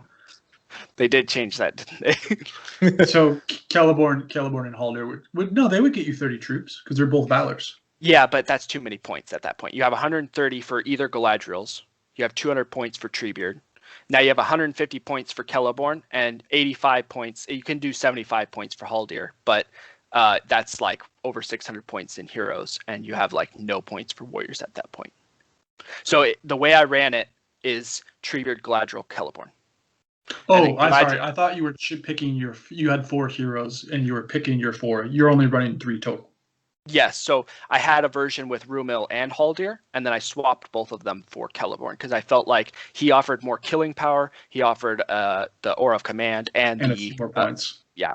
They did change that, didn't they? So Celeborn and Haldir would get you 30 troops because they're both Valors. Yeah, but that's too many points at that point. You have 130 for either Galadriel's. You have 200 points for Treebeard. Now you have 150 points for Celeborn and 85 points. You can do 75 points for Haldir, but that's like over 600 points in heroes, and you have like no points for warriors at that point. So the way I ran it is Treebeard, Galadriel, Celeborn. Oh, I'm sorry. I thought you were picking you had 4 heroes and you were picking your 4. You're only running 3 total. Yes. So I had a version with Rumil and Haldir, and then I swapped both of them for Celeborn because I felt like he offered more killing power. He offered the Aura of Command and a few more points. Yeah.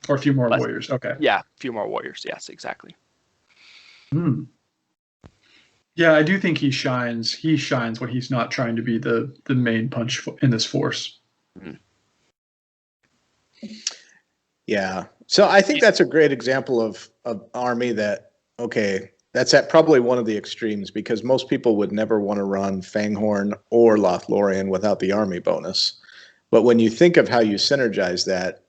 Or a few more warriors. Okay. Yeah, a few more warriors. Yes, exactly. Yeah, I do think he shines. He shines when he's not trying to be the main punch in this force. Mm. Yeah. So I think that's a great example of army that, okay, that's at probably one of the extremes, because most people would never want to run Fanghorn or Lothlorien without the army bonus. But when you think of how you synergize that,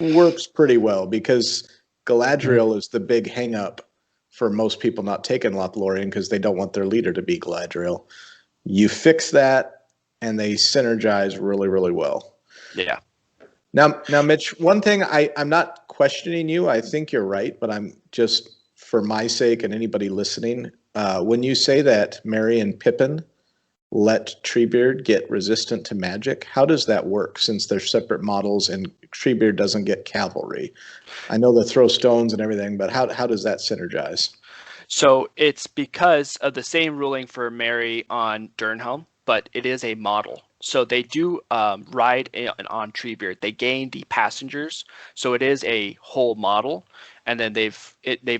works pretty well, because Galadriel is the big hang up for most people not taking Lothlorien, because they don't want their leader to be Galadriel. You fix that and they synergize really, really well. Yeah. Now, Mitch, one thing, I'm not questioning you. I think you're right, but I'm just, for my sake and anybody listening, when you say that Merry and Pippin let Treebeard get resistant to magic, how does that work, since they're separate models and Treebeard doesn't get cavalry? I know they throw stones and everything, but how does that synergize? So it's because of the same ruling for Merry on Durnhelm, but it is a model. So they do ride on Treebeard. They gain the passengers, so it is a whole model. And then they've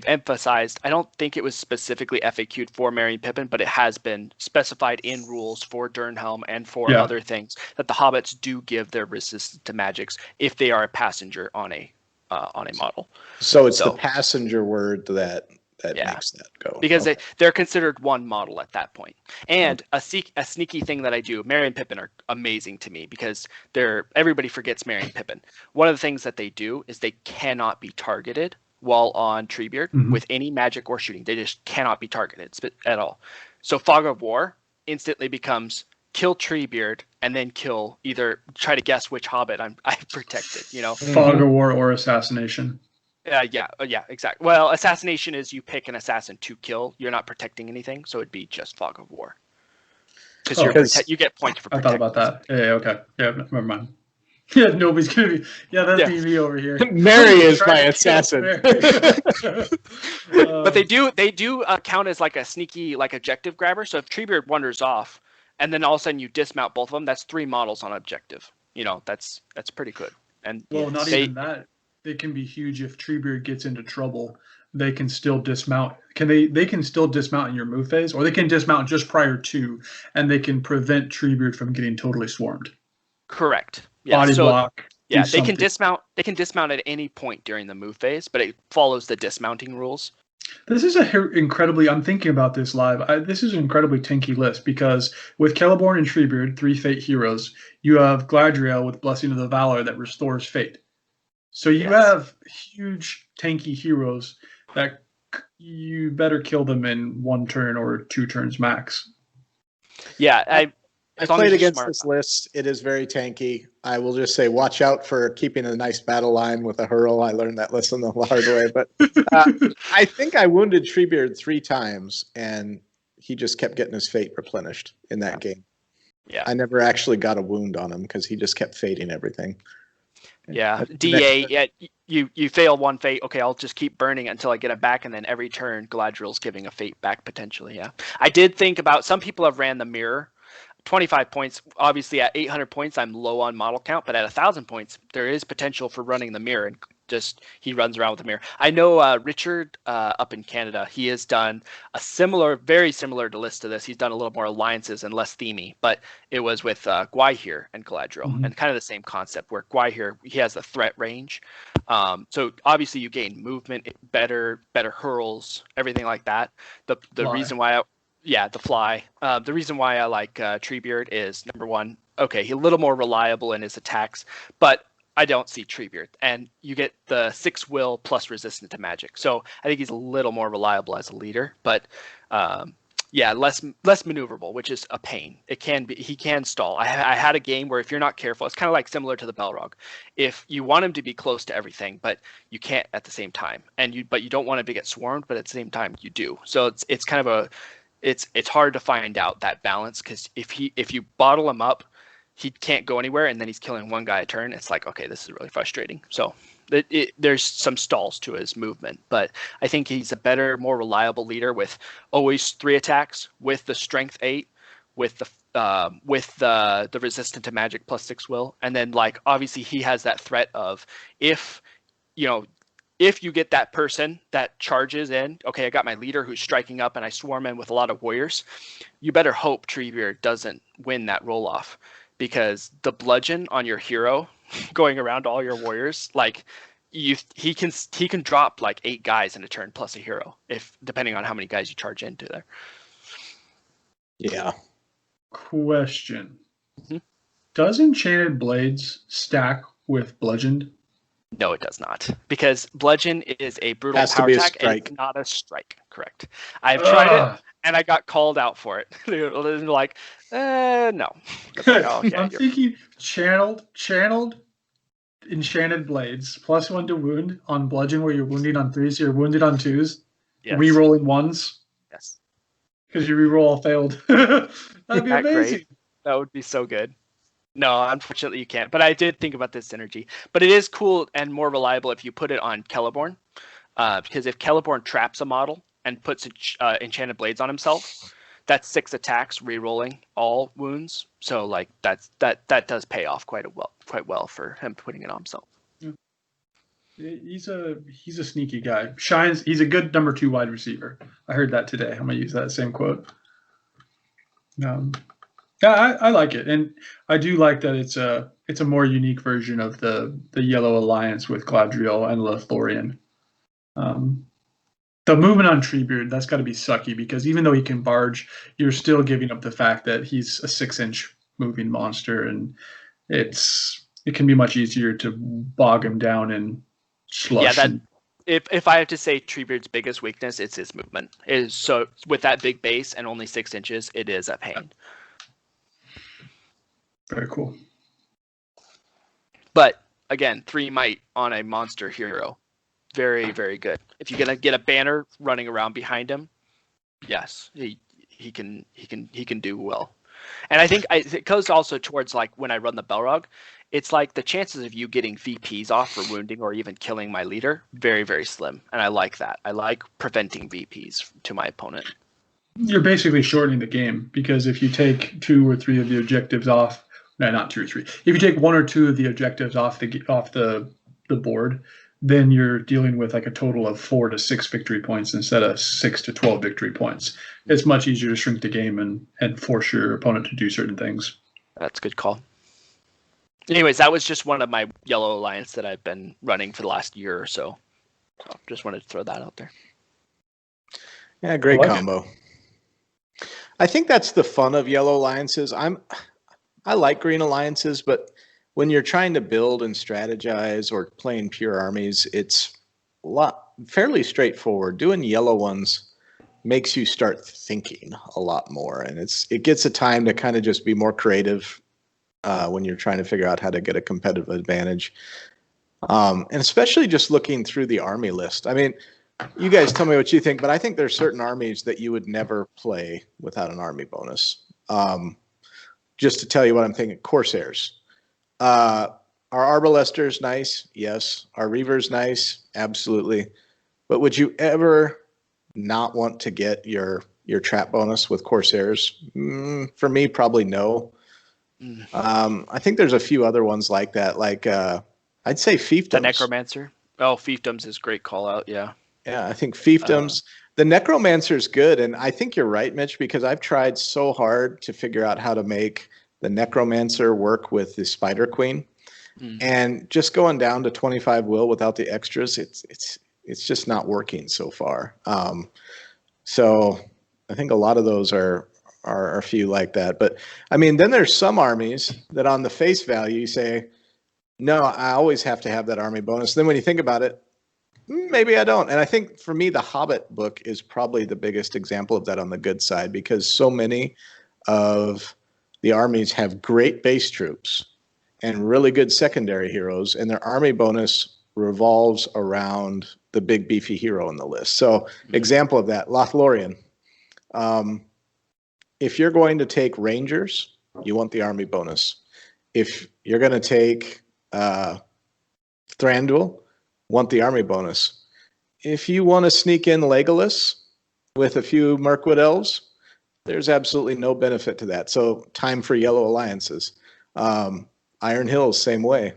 emphasized. I don't think it was specifically FAQ'd for Merry and Pippin, but it has been specified in rules for Durnhelm and for other things that the hobbits do give their resistance to magics if they are a passenger on a model. So it's the passenger word that makes that go. Because they're considered one model at that point. And a sneaky thing that I do, Merry and Pippin are amazing to me, because everybody forgets Merry and Pippin. One of the things that they do is they cannot be targeted while on Treebeard with any magic or shooting. They just cannot be targeted at all. So Fog of War instantly becomes kill Treebeard and then try to guess which hobbit I protected, Fog of War or assassination. Yeah, exactly. Well, assassination is you pick an assassin to kill. You're not protecting anything, so it'd be just Fog of War. Because you get points for protecting. I thought about that. Yeah, okay. Yeah, never mind. Yeah, nobody's going to be... Yeah, that'd be me over here. Merry is my assassin. But they do count as like a sneaky objective grabber. So if Treebeard wanders off, and then all of a sudden you dismount both of them, that's 3 models on objective. That's pretty good. And not even that. They can be huge if Treebeard gets into trouble. They can still dismount. They can still dismount in your move phase, or they can dismount just prior to, and they can prevent Treebeard from getting totally swarmed. Correct. Yeah, body block. Yeah, they can dismount. They can dismount at any point during the move phase, but it follows the dismounting rules. This is I'm thinking about this live. This is an incredibly tanky list, because with Celeborn and Treebeard, 3 fate heroes, you have Galadriel with Blessing of the Valor that restores fate. So you have huge tanky heroes that you better kill them in 1 turn or 2 turns max. Yeah, I played against this list. It is very tanky. I will just say, watch out for keeping a nice battle line with a hurl. I learned that lesson the hard way. But I think I wounded Treebeard 3 times, and he just kept getting his fate replenished in that game. Yeah, I never actually got a wound on him because he just kept fating everything. Yeah, DA. Yeah, you fail 1 fate. Okay, I'll just keep burning it until I get it back, and then every turn Galadriel's giving a fate back potentially. Yeah, I did think about, some people have ran the mirror. 25 points. Obviously, at 800 points, I'm low on model count, but at 1,000 points, there is potential for running the mirror, and just he runs around with the mirror. I know Richard up in Canada, he has done very similar to list to this. He's done a little more alliances and less themey, but it was with Gwaihir and Galadriel, and kind of the same concept, where Gwaihir, he has the threat range. So obviously you gain movement, better hurls, everything like that. The reason why the fly. The reason why I like Treebeard is, number 1, okay, he's a little more reliable in his attacks, but I don't see Treebeard. And you get the 6 will plus resistant to magic. So I think he's a little more reliable as a leader, but less maneuverable, which is a pain. He can stall. I had a game where if you're not careful, it's kind of like similar to the Balrog. If you want him to be close to everything, but you can't at the same time, but you don't want him to get swarmed, but at the same time you do. So it's kind of it's hard to find out that balance, because if you bottle him up, he can't go anywhere, and then he's killing 1 guy a turn. It's like, okay, this is really frustrating. So there's some stalls to his movement, but I think he's a better, more reliable leader with always 3 attacks, with the strength 8, with the resistant to magic plus 6 will, and then obviously he has that threat of, if if you get that person that charges in, okay, I got my leader who's striking up and I swarm in with a lot of warriors, you better hope Treebeard doesn't win that roll off, because the bludgeon on your hero going around all your warriors, like he can drop like 8 guys in a turn plus a hero, if depending on how many guys you charge into there. Yeah. Question. Does Enchanted Blades stack with Bludgeoned? No, it does not, because bludgeon is a brutal Has to power be a attack and strike. it's not a strike. Correct. I've tried it and I got called out for it. They're like, no. It's like, oh, yeah, I'm thinking channeled Enchanted Blades, +1 to wound on Bludgeon where you're wounding on 3s, so you're wounded on 2s, yes. Rerolling 1s. Yes. Because you reroll all failed. That'd be amazing. Great? That would be so good. No, unfortunately you can't. But I did think about this synergy. But it is cool and more reliable if you put it on Celeborn. Because if Celeborn traps a model and puts Enchanted Blades on himself, that's 6 attacks, re-rolling all wounds. So like that does pay off quite well for him putting it on himself. He's a sneaky guy. He's a good number 2 wide receiver. I heard that today. I'm gonna use that same quote. Yeah, I like it, and I do like that it's a more unique version of the Yellow Alliance with Gladriel and Lothlorien. The movement on Treebeard, that's got to be sucky, because even though he can barge, you're still giving up the fact that he's a 6-inch moving monster, and it can be much easier to bog him down in slush. Yeah, if I have to say Treebeard's biggest weakness, it's his movement. So with that big base and only 6 inches, it is a pain. Very cool. But again, 3 might on a monster hero, very, very good. If you're gonna get a banner running around behind him, yes, he can do well. And I think it goes also towards like when I run the Belrog, it's like the chances of you getting VPs off for wounding or even killing my leader, very, very slim. And I like that. I like preventing VPs to my opponent. You're basically shortening the game, because if you take 2 or 3 of the objectives off, no, not 2 or 3. If you take 1 or 2 of the objectives off the board, then you're dealing with like a total of 4 to 6 victory points instead of 6 to 12 victory points. It's much easier to shrink the game and force your opponent to do certain things. That's a good call. Anyways, that was just one of my Yellow Alliance that I've been running for the last year or so. So just wanted to throw that out there. Yeah, great combo. I think that's the fun of Yellow Alliances. I like Green Alliances, but when you're trying to build and strategize or playing pure armies, it's fairly straightforward. Doing yellow ones makes you start thinking a lot more, and it gets a time to kind of just be more creative when you're trying to figure out how to get a competitive advantage. And especially just looking through the army list. I mean, you guys tell me what you think, but I think there's certain armies that you would never play without an army bonus. Just to tell you what I'm thinking, Corsairs. Are Arbalesters nice? Yes. Are Reavers nice? Absolutely. But would you ever not want to get your trap bonus with Corsairs? For me, probably no. I think there's a few other ones like that. Like I'd say Fiefdoms. The Necromancer. Oh, Fiefdoms is a great call out. Yeah. Yeah, I think Fiefdoms. The Necromancer is good, and I think you're right, Mitch, because I've tried so hard to figure out how to make the Necromancer work with the Spider Queen, and just going down to 25 will without the extras, it's just not working so far. So I think a lot of those are a few like that. But I mean, then there's some armies that on the face value you say, no, I always have to have that army bonus. Then when you think about it, maybe I don't. And I think for me, the Hobbit book is probably the biggest example of that on the good side, because so many of the armies have great base troops and really good secondary heroes, and their army bonus revolves around the big beefy hero in the list. So example of that, Lothlorien. If you're going to take Rangers, you want the army bonus. If you're going to take Thranduil, want the army bonus. If you want to sneak in Legolas with a few Mirkwood elves, there's absolutely no benefit to that. So time for Yellow Alliances. Iron Hills, same way.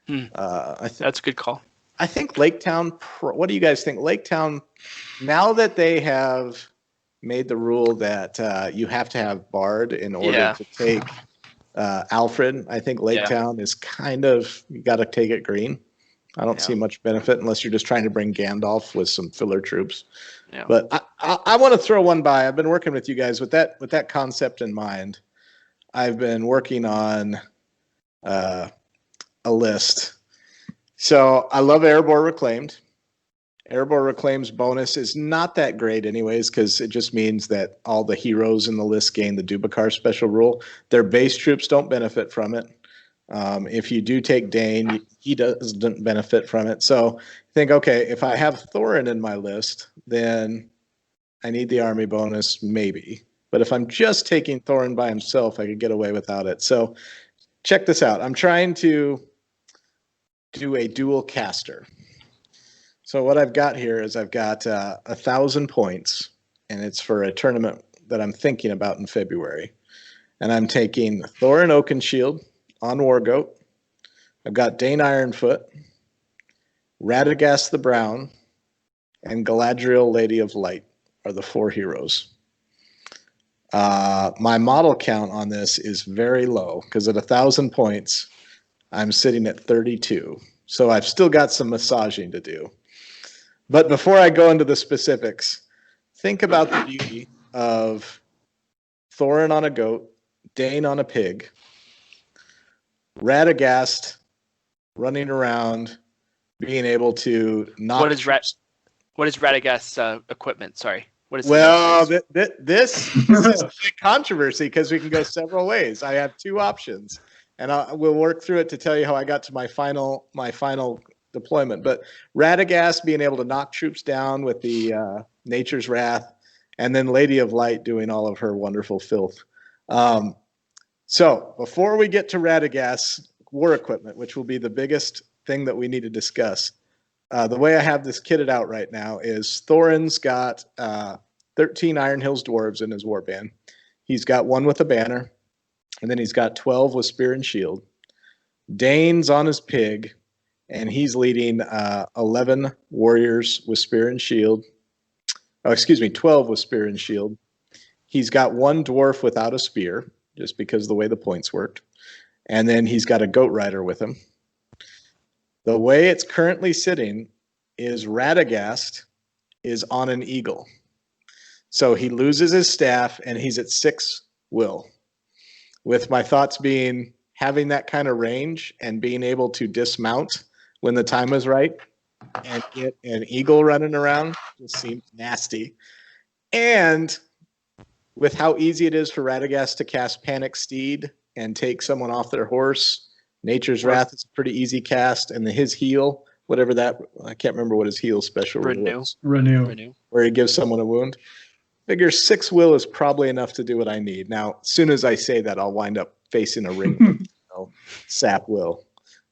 That's a good call. I think Lake Town. What do you guys think? Lake Town. Now that they have made the rule that you have to have Bard in order to take Alfred, I think Lake Town is kind of, you got to take it green. I don't see much benefit unless you're just trying to bring Gandalf with some filler troops. Yeah. But I want to throw one by. I've been working with you guys with that concept in mind. I've been working on a list. So I love Erebor Reclaimed. Erebor Reclaimed's bonus is not that great anyways, because it just means that all the heroes in the list gain the Dubakar special rule. Their base troops don't benefit from it. If you do take Dane, he doesn't benefit from it. So think, okay, if I have Thorin in my list, then I need the army bonus, maybe. But if I'm just taking Thorin by himself, I could get away without it. So check this out. I'm trying to do a dual caster. So what I've got here is I've got 1,000 points, and it's for a tournament that I'm thinking about in February. And I'm taking Thorin Oakenshield on Wargoat. I've got Dane Ironfoot, Radagast the Brown, and Galadriel Lady of Light are the 4 heroes. My model count on this is very low because at 1,000 points, I'm sitting at 32. So I've still got some massaging to do. But before I go into the specifics, think about the beauty of Thorin on a goat, Dane on a pig, Radagast running around, being able to not. What is Radagast's equipment? Sorry. What is this is a big controversy because we can go several ways. I have 2 options, and we'll work through it to tell you how I got to my final deployment. But Radagast being able to knock troops down with the Nature's Wrath, and then Lady of Light doing all of her wonderful filth. So before we get to Radagast's war equipment, which will be the biggest thing that we need to discuss, the way I have this kitted out right now is Thorin's got 13 Iron Hills Dwarves in his warband. He's got 1 with a banner, and then he's got 12 with spear and shield. Dane's on his pig, and he's leading 11 warriors with spear and shield. Oh, excuse me, 12 with spear and shield. He's got 1 dwarf without a spear, just because of the way the points worked. And then he's got a goat rider with him. The way it's currently sitting is Radagast is on an eagle. So he loses his staff, and he's at 6 will. With my thoughts being having that kind of range and being able to dismount when the time is right and get an eagle running around just seems nasty. And with how easy it is for Radagast to cast Panic Steed and take someone off their horse, Nature's Wrath is a pretty easy cast, and his heal, whatever that, I can't remember what his heal special was. Renew. Where he gives someone a wound. Figure 6 will is probably enough to do what I need. Now, as soon as I say that, I'll wind up facing a ring, sap will,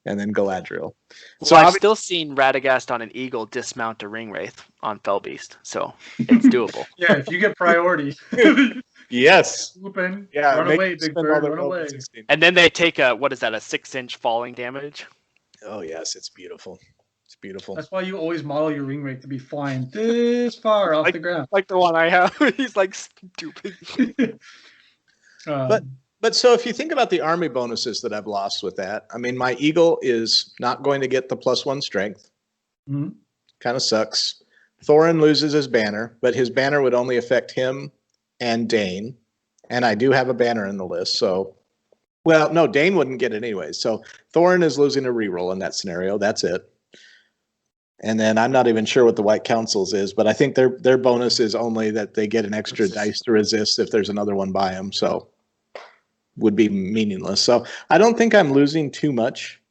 and then Galadriel. So I've still seen Radagast on an eagle dismount a ring wraith on Fellbeast, so it's doable. Yeah, if you get priority. Yes. Swoop in, yeah, run away, big bird, run away. And then they take a 6-inch falling damage? Oh, yes, it's beautiful. It's beautiful. That's why you always model your ring rate to be flying this far off the ground. Like the one I have. He's like stupid. But so if you think about the army bonuses that I've lost with that, I mean, my eagle is not going to get the +1 strength. Mm-hmm. Kind of sucks. Thorin loses his banner, but his banner would only affect him and Dane. And I do have a banner in the list. So, well, no, Dane wouldn't get it anyway. So Thorin is losing a reroll in that scenario. That's it. And then I'm not even sure what the White Council's is, but I think their bonus is only that they get an extra dice to resist if there's another one by them. So would be meaningless. So I don't think I'm losing too much,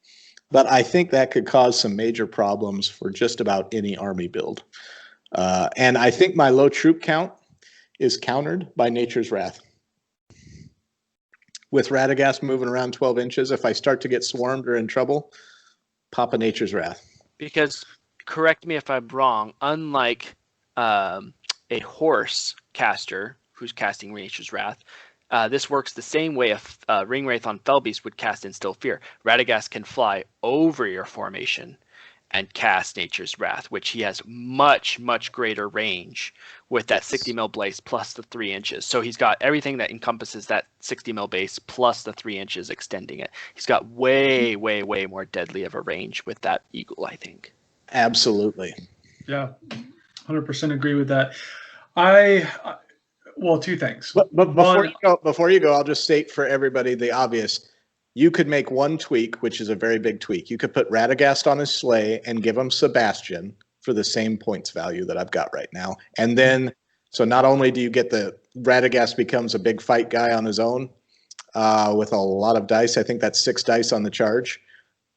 but I think that could cause some major problems for just about any army build. And I think my low troop count is countered by Nature's Wrath. With Radagast moving around 12 inches, if I start to get swarmed or in trouble, pop a Nature's Wrath. Because, correct me if I'm wrong, unlike a horse caster who's casting Nature's Wrath, this works the same way a Ring Wraith on Fellbeast would cast Instill Fear. Radagast can fly over your formation and cast Nature's Wrath, which he has much, much greater range with that 60 mil base plus the 3 inches. So he's got everything that encompasses that 60 mil base plus the 3 inches extending it. He's got way, way, way more deadly of a range with that eagle, I think. Absolutely. Yeah, 100% agree with that. Well, two things. But before you go, I'll just state for everybody the obvious. You could make one tweak, which is a very big tweak. You could put Radagast on his sleigh and give him Sebastian for the same points value that I've got right now. And then, so not only do you get the Radagast becomes a big fight guy on his own with a lot of dice. I think that's 6 dice on the charge.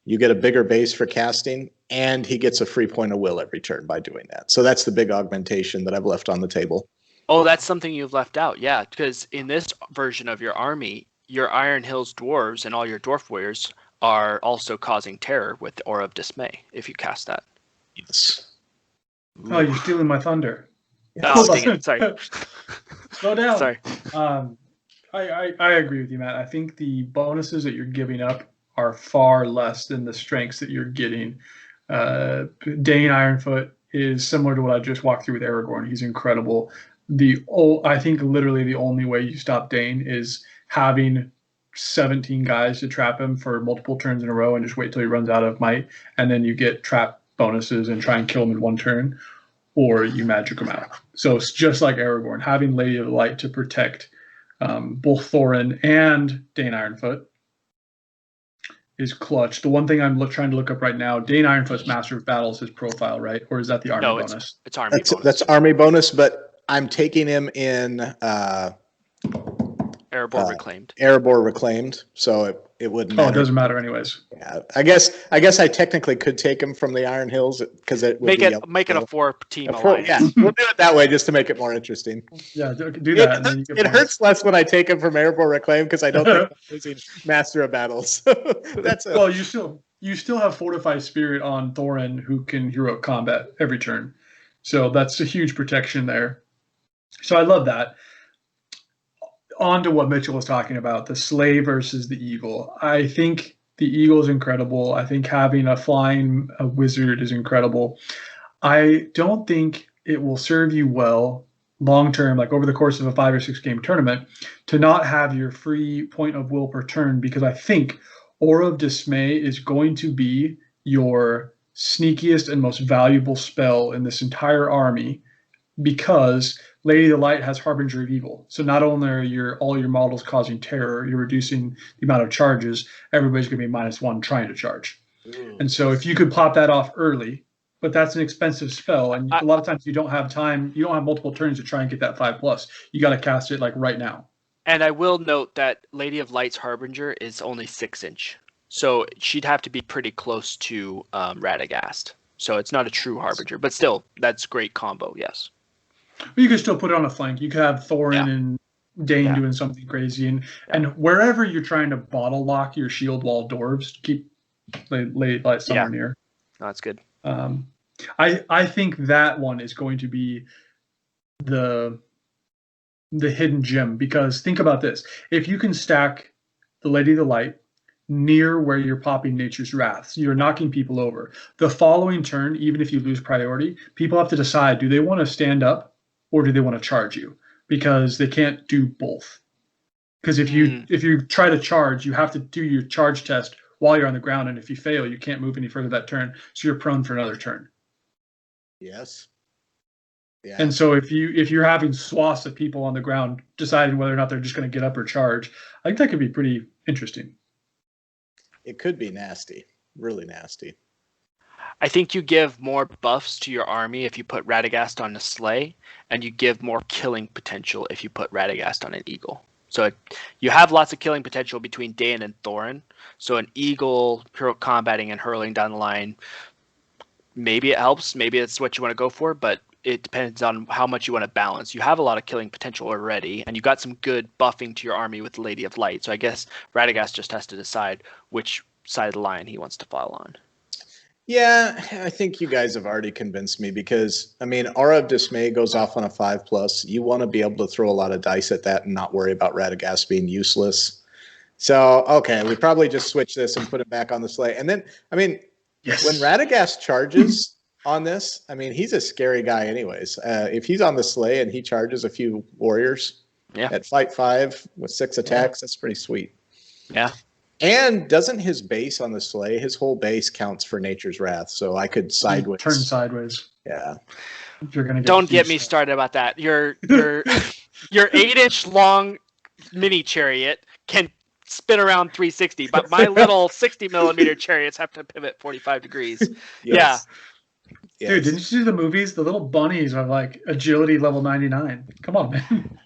You get a bigger base for casting, and he gets a free point of will every turn by doing that. So that's the big augmentation that I've left on the table. Oh, that's something you've left out. Yeah, because in this version of your army, your Iron Hills dwarves and all your dwarf warriors are also causing terror with the Aura of Dismay if you cast that. Yes. Oh, you're stealing my thunder. Oh, dang it. Sorry. Slow down. Sorry. I agree with you, Matt. I think the bonuses that you're giving up are far less than the strengths that you're getting. Dane Ironfoot is similar to what I just walked through with Aragorn. He's incredible. I think literally the only way you stop Dane is having 17 guys to trap him for multiple turns in a row and just wait till he runs out of might, and then you get trap bonuses and try and kill him in one turn, or you magic him out. So it's just like Aragorn, having Lady of Light to protect both Thorin and Dane Ironfoot is clutch. The one thing I'm trying to look up right now, Dane Ironfoot's Master of Battles, his profile, right? Or is that the army bonus? It's army bonus. That's army bonus, but I'm taking him in Erebor Reclaimed. Erebor Reclaimed, so it wouldn't matter. Oh, it doesn't matter anyways. Yeah, I guess I technically could take him from the Iron Hills because it would make it a 4-team alliance. Yeah, we'll do it that way just to make it more interesting. Yeah, do that. And then you get it hurts less when I take him from Erebor Reclaimed because I don't think I'm losing Master of Battles. Well, you still have Fortified Spirit on Thorin, who can heroic combat every turn, so that's a huge protection there. So I love that. On to what Mitchell was talking about, the sleigh versus the eagle. I think the eagle is incredible. I think having a flying wizard is incredible. I don't think it will serve you well long term, like over the course of a 5 or 6 game tournament, to not have your free point of will per turn, because I think Aura of Dismay is going to be your sneakiest and most valuable spell in this entire army, because Lady of the Light has Harbinger of Evil. So not only are all your models causing terror, you're reducing the amount of charges. Everybody's going to be -1 trying to charge. Ooh. And so if you could pop that off early, but that's an expensive spell, and a lot of times you don't have time, you don't have multiple turns to try and get that 5+. You got to cast it like right now. And I will note that Lady of Light's Harbinger is only 6-inch. So she'd have to be pretty close to Radagast. So it's not a true Harbinger, but still, that's great combo, yes. You could still put it on a flank. You could have Thorin and Dane doing something crazy, and wherever you're trying to bottle lock your shield wall dwarves, keep Lady Light somewhere near. No, that's good. I think that one is going to be the hidden gem, because think about this: if you can stack the Lady of the Light near where you're popping Nature's Wraths, you're knocking people over. The following turn, even if you lose priority, people have to decide: do they want to stand up or do they want to charge you? Because they can't do both. Because if you try to charge, you have to do your charge test while you're on the ground, and if you fail, you can't move any further that turn, so you're prone for another turn. Yes. Yeah. And so if you're having swaths of people on the ground deciding whether or not they're just going to get up or charge, I think that could be pretty interesting. It could be nasty, really nasty. I think you give more buffs to your army if you put Radagast on a sleigh, and you give more killing potential if you put Radagast on an eagle. So you have lots of killing potential between Dane and Thorin. So an eagle hero combating and hurling down the line, maybe it helps, maybe it's what you want to go for, but it depends on how much you want to balance. You have a lot of killing potential already, and you got some good buffing to your army with Lady of Light. So I guess Radagast just has to decide which side of the line he wants to fall on. Yeah, I think you guys have already convinced me, because, I mean, Aura of Dismay goes off on a 5+. You want to be able to throw a lot of dice at that and not worry about Radagast being useless. So, okay, we probably just switch this and put it back on the sleigh. And then, I mean, Yes. When Radagast charges on this, I mean, he's a scary guy anyways. If he's on the sleigh and he charges a few warriors at fight 5 with 6 attacks, that's pretty sweet. Yeah. And doesn't his base on the sleigh, his whole base counts for Nature's Wrath, so I could sideways. Turn sideways. Yeah. If you're gonna Don't get me started about that. Your 8-inch long mini chariot can spin around 360, but my little 60 millimeter chariots have to pivot 45 degrees. Yes. Yeah. Dude, didn't you see the movies? The little bunnies are like agility level 99. Come on, man.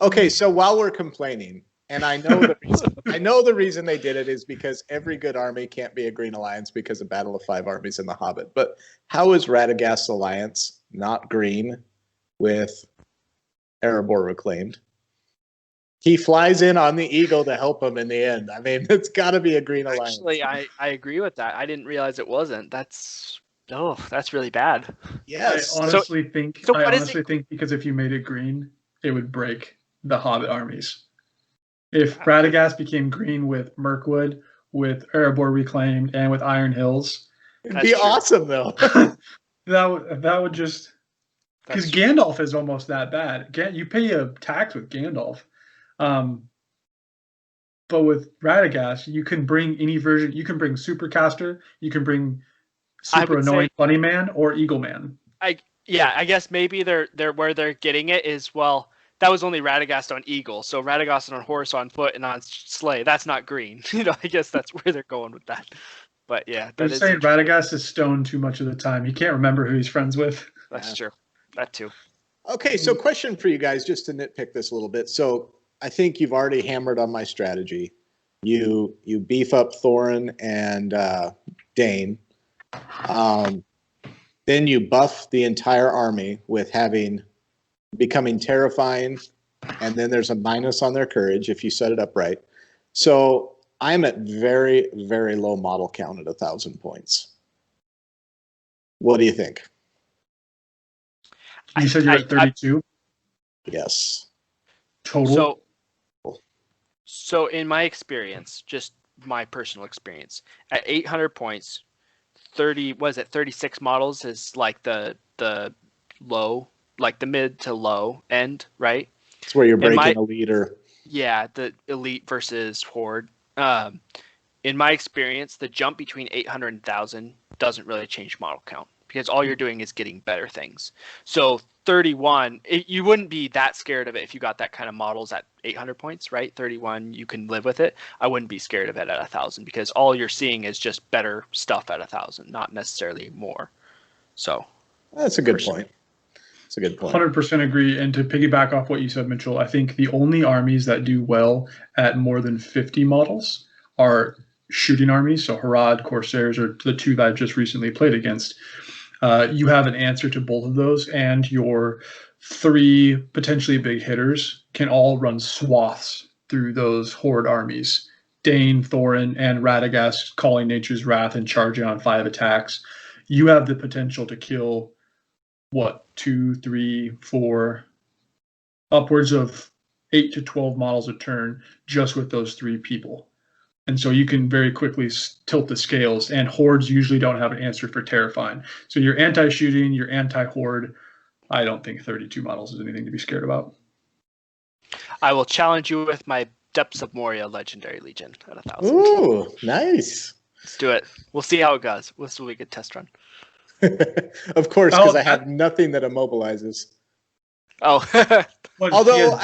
Okay, so while we're complaining, and I know the reason they did it is because every good army can't be a Green Alliance because of Battle of 5 Armies in The Hobbit. But how is Radagast's alliance not green with Erebor Reclaimed? He flies in on the Eagle to help him in the end. I mean, it's got to be a Green Alliance. Actually, I agree with that. I didn't realize it wasn't. That's really bad. Yes. I honestly think because if you made it green, it would break the Hobbit armies. If Radagast became green with Mirkwood, with Erebor Reclaimed, and with Iron Hills, it'd be awesome though. that would just because Gandalf is almost that bad. You pay a tax with Gandalf, but with Radagast, you can bring any version. You can bring Supercaster. You can bring Super Annoying Bunny Man or Eagle Man. I guess maybe they're where they're getting it is, well, that was only Radagast on Eagle, so Radagast on horse, on foot, and on sleigh. That's not green. I guess that's where they're going with that. But yeah, they're saying Radagast is stoned too much of the time. He can't remember who he's friends with. That's true. That too. Okay, so question for you guys, just to nitpick this a little bit. So I think you've already hammered on my strategy. You beef up Thorin and Dane. Then you buff the entire army with becoming terrifying, and then there's a minus on their courage if you set it up right. So I'm at very, very low model count at 1,000 points. What do you think? You said you're at 32? Yes. Total? So in my experience, just my personal experience, at 800 points, 36 models is like the low, like the mid to low end, right? It's where you're breaking a leader. Yeah, the elite versus horde. In my experience, the jump between 800 and 1,000 doesn't really change model count because all you're doing is getting better things. So 31, you wouldn't be that scared of it if you got that kind of models at 800 points, right? 31, you can live with it. I wouldn't be scared of it at 1,000 because all you're seeing is just better stuff at 1,000, not necessarily more. So that's a good point. It's a good point. 100% agree. And to piggyback off what you said, Mitchell, I think the only armies that do well at more than 50 models are shooting armies. So Harad, Corsairs are the two that I've just recently played against. You have an answer to both of those, and your 3 potentially big hitters can all run swaths through those horde armies. Dane, Thorin, and Radagast calling Nature's Wrath and charging on 5 attacks. You have the potential to kill, 2, 3, 4, upwards of 8 to 12 models a turn just with those 3 people. And so you can very quickly tilt the scales, and hordes usually don't have an answer for terrifying. So you're anti-shooting, you're anti-horde. I don't think 32 models is anything to be scared about. I will challenge you with my Depths of Moria Legendary Legion at 1,000. Ooh, nice. Let's do it. We'll see how it goes. This will be a good test run. Of course, because I have nothing that immobilizes. Oh. Although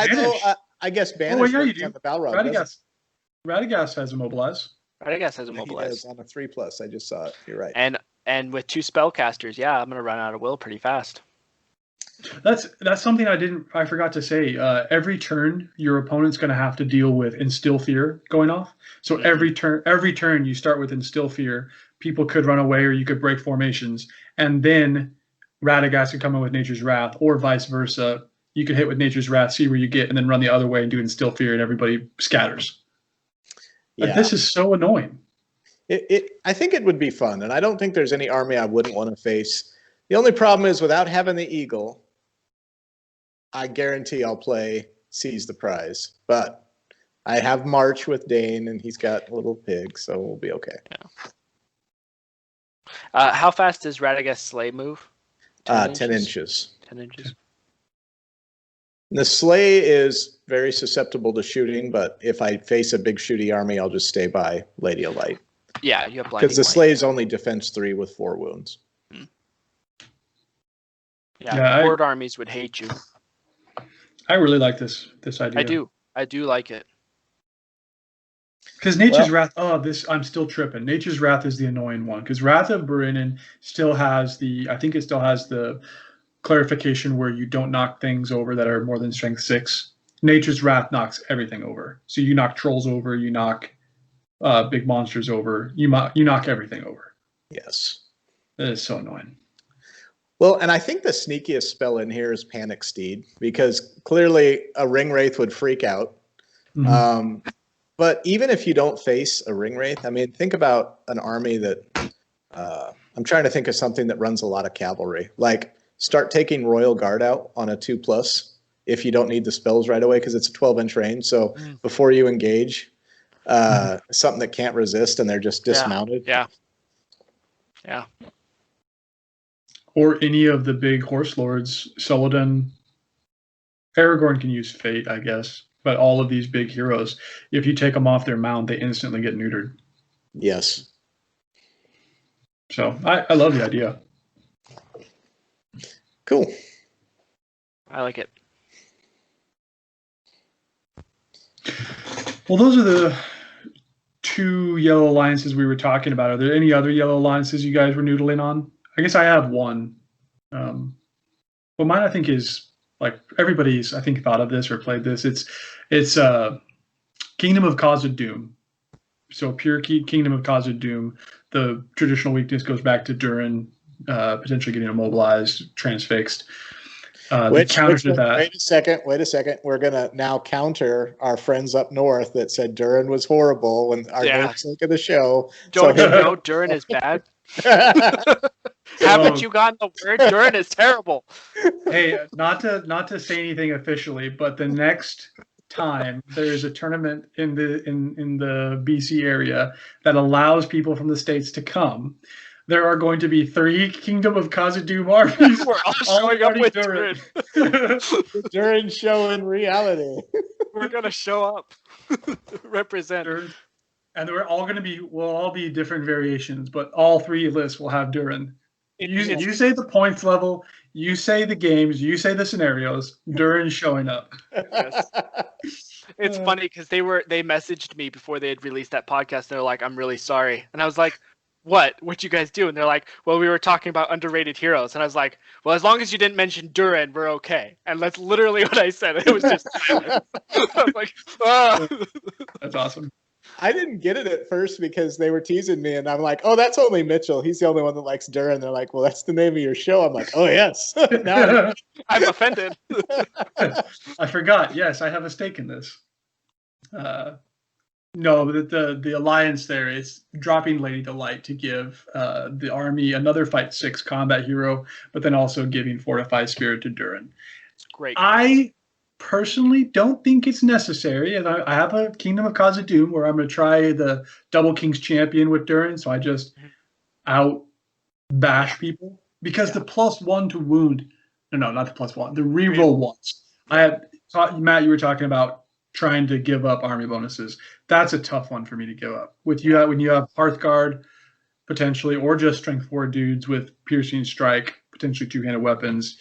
I guess Banish works on the Balrog. Radagast has Immobilize. Radagast has Immobilize. He does on a 3+. I just saw it. You're right. And with 2 spellcasters, I'm gonna run out of will pretty fast. That's something I forgot to say. Every turn, your opponent's gonna have to deal with Instill Fear going off. So every turn you start with Instill Fear. People could run away, or you could break formations, and then Radagast could come in with Nature's Wrath, or vice versa. You could hit with Nature's Wrath, see where you get, and then run the other way and do Instill Fear, and everybody scatters. Yeah. This is so annoying. I think it would be fun, and I don't think there's any army I wouldn't want to face. The only problem is without having the Eagle, I guarantee I'll play Seize the Prize. But I have March with Dane, and he's got a little pig, so we'll be okay. Yeah. How fast does Radagast Slay move? 10 inches. 10 inches. The Slay is very susceptible to shooting, but if I face a big shooty army, I'll just stay by Lady of Light. Yeah, you have blinding because the light. Slay is only defense 3 with 4 wounds. Yeah, horde armies would hate you. I really like this idea. I do like it. Because Nature's Wrath, I'm still tripping. Nature's Wrath is the annoying one. Because Wrath of Burinan still has the clarification where you don't knock things over that are more than strength 6. Nature's Wrath knocks everything over. So you knock trolls over, you knock big monsters over, you knock everything over. Yes. That is so annoying. Well, and I think the sneakiest spell in here is Panic Steed, because clearly a Ring Wraith would freak out. Mm-hmm. But even if you don't face a Ring Wraith, I mean, think about an army that I'm trying to think of something that runs a lot of cavalry. Like, start taking Royal Guard out on a 2+ if you don't need the spells right away, because it's a 12-inch range. So before you engage, something that can't resist and they're just dismounted. Yeah. Or any of the big horse lords, Celadon. Aragorn can use Fate, I guess. But all of these big heroes, if you take them off their mount, they instantly get neutered. Yes. So I love the idea. Cool. I like it. Well, those are the 2 yellow alliances we were talking about. Are there any other yellow alliances you guys were noodling on? I guess I have one. Well, mine I think is like everybody's I think thought of this or played this. It's Kingdom of Khazad-dûm. So pure Kingdom of Khazad-dûm. The traditional weakness goes back to Durin potentially getting immobilized, transfixed. Wait a second. We're going to now counter our friends up north that said Durin was horrible when our namesake of the show. Don't you know Durin is bad? Haven't you gotten the word? Durin is terrible. Hey, not to say anything officially, but the next time there's a tournament in the BC area that allows people from the States to come, there are going to be 3 Kingdom of Khazad-dûm armies. We're all showing up with Durin. The Durin show in reality. We're gonna show up, represent. Durin. And we'll all be different variations, but all 3 lists will have Durin. You say the points level, you say the games, you say the scenarios. Durin showing up. Yes. It's funny because they messaged me before they had released that podcast. They're like, "I'm really sorry," and I was like, What'd you guys do? And they're like, "Well, we were talking about underrated heroes," and I was like, "Well, as long as you didn't mention Durin, we're okay." And that's literally what I said. It was just silent. I was like, "Oh." That's awesome. I didn't get it at first because they were teasing me, and I'm like, "Oh, that's only Mitchell. He's the only one that likes Durin." They're like, "Well, that's the name of your show." I'm like, "Oh yes." Now I'm offended. I forgot. Yes, I have a stake in this. No, the alliance there is dropping Lady Delight to give the army another fight 6 combat hero, but then also giving Fortified Spirit to Durin. It's great. I personally don't think it's necessary. And I have a Kingdom of Khazad-dûm where I'm going to try the Double King's Champion with Durin, so I just out bash people. Because the +1 to wound, no, not the +1, the reroll ones. Matt, you were talking about trying to give up army bonuses. That's a tough one for me to give up. When you have Hearthguard potentially, or just Strength 4 dudes with Piercing Strike, potentially 2-handed weapons,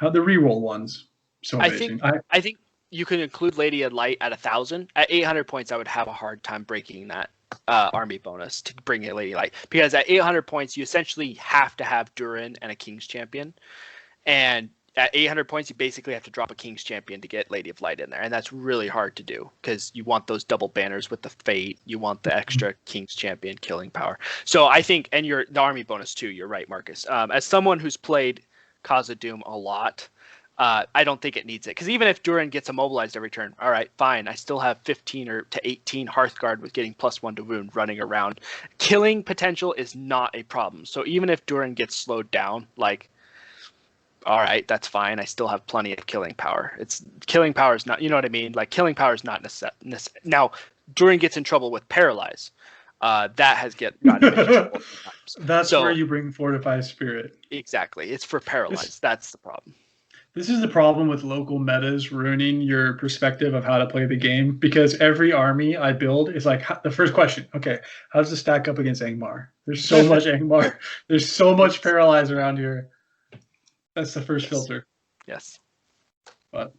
the reroll ones. So amazing. I think you can include Lady of Light at 1,000. At 800 points, I would have a hard time breaking that army bonus to bring a Lady Light, because at 800 points, you essentially have to have Durin and a King's Champion, and at 800 points, you basically have to drop a King's Champion to get Lady of Light in there, and that's really hard to do because you want those double banners with the Fate, you want the extra King's Champion killing power. So I think, and the army bonus too. You're right, Marcus. As someone who's played Khazad-dûm a lot, I don't think it needs it, because even if Durin gets immobilized every turn, all right, fine. I still have 15 to 18 Hearthguard with getting +1 to wound running around. Killing potential is not a problem. So even if Durin gets slowed down, like, all right, that's fine. I still have plenty of killing power. Killing power is not, you know what I mean? Like, killing power is not necessary. Now, Durin gets in trouble with Paralyze. that has gotten me in trouble sometimes. That's where you bring Fortify Spirit. Exactly. It's for paralyzed. That's the problem. This is the problem with local metas ruining your perspective of how to play the game, because every army I build is like the first question. Okay, how does this stack up against Angmar? There's so much Angmar. There's so much paralyzed around here. That's the first filter. Yes. But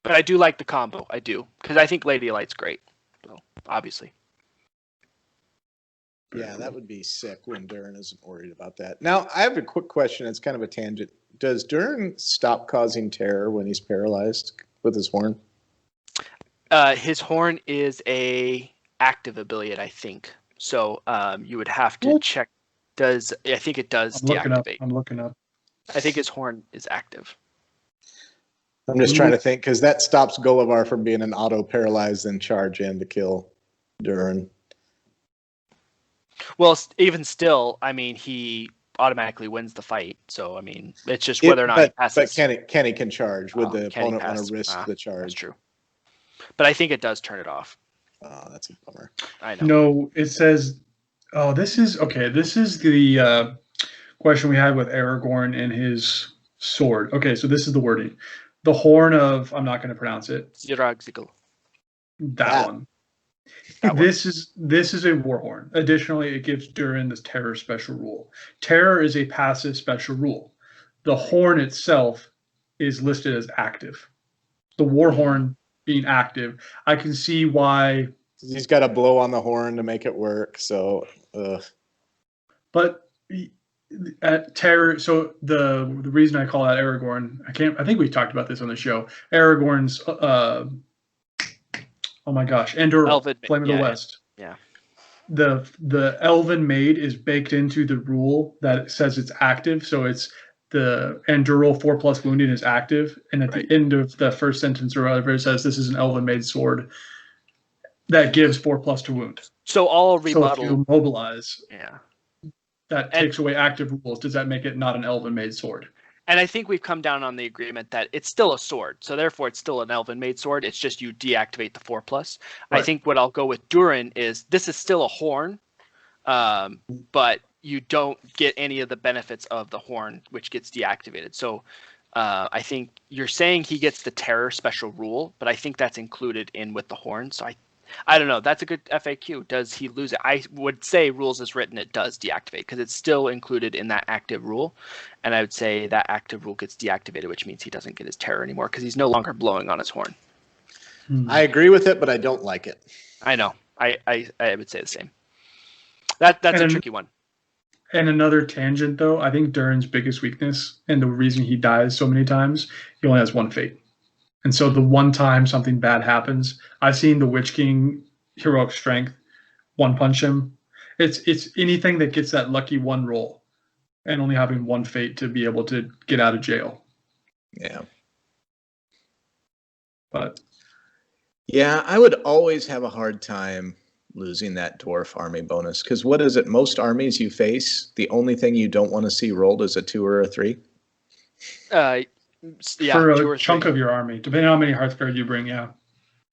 I do like the combo. I do, because I think Lady Light's great. So obviously. Yeah, that would be sick when Durin isn't worried about that. Now, I have a quick question. It's kind of a tangent. Does Durin stop causing terror when he's paralyzed with his horn? His horn is a active ability, I think. So you would have to check. I think it does deactivate. I'm looking up. I think his horn is active. I'm just trying to think, because that stops Gullivar from being an auto paralyzed and charge in to kill Durin. Well, even still, I mean, he automatically wins the fight. So, I mean, it's just whether or not he passes. But Kenny can charge. Would the opponent want to risk the charge? That's true. But I think it does turn it off. Oh, that's a bummer. I know. No, it says, this is the question we had with Aragorn and his sword. Okay, so this is the wording. The horn of, I'm not going to pronounce it. Ziragzigil. That one. This is a war horn. Additionally, it gives Durin this terror special rule. Terror is a passive special rule. The horn itself is listed as active. The war horn being active, I can see why. He's got to blow on the horn to make it work. So, but at terror. So the reason I call out Aragorn, I think we talked about this on the show. Aragorn's oh my gosh, Endor, Flame of the West. Yeah. The Elven Maid is baked into the rule that it says it's active. So it's the Endural 4+ wounding is active. And at the end of the first sentence or whatever, it says this is an Elven Maid sword that gives 4+ to wound. So all rebuttal. So if you mobilize, yeah, that takes away active rules. Does that make it not an Elven Maid sword? And I think we've come down on the agreement that it's still a sword. So therefore, it's still an Elven-made sword. It's just you deactivate the 4+. Right. I think what I'll go with Durin is this is still a horn, but you don't get any of the benefits of the horn, which gets deactivated. So I think you're saying he gets the terror special rule, but I think that's included in with the horn. So I don't know. That's a good FAQ. Does he lose it? I would say rules as written, it does deactivate because it's still included in that active rule. And I would say that active rule gets deactivated, which means he doesn't get his terror anymore because he's no longer blowing on his horn. I agree with it, but I don't like it. I know. I would say the same. That's a tricky one. And another tangent, though, I think Durin's biggest weakness and the reason he dies so many times, he only has one fate. And so the one time something bad happens, I've seen the Witch King heroic strength one punch him. It's anything that gets that lucky one roll and only having one fate to be able to get out of jail. Yeah. But yeah, I would always have a hard time losing that dwarf army bonus because what is it? Most armies you face, the only thing you don't want to see rolled is a 2 or a 3. Yeah, for a chunk of your army, depending on how many Hearthguard you bring, yeah.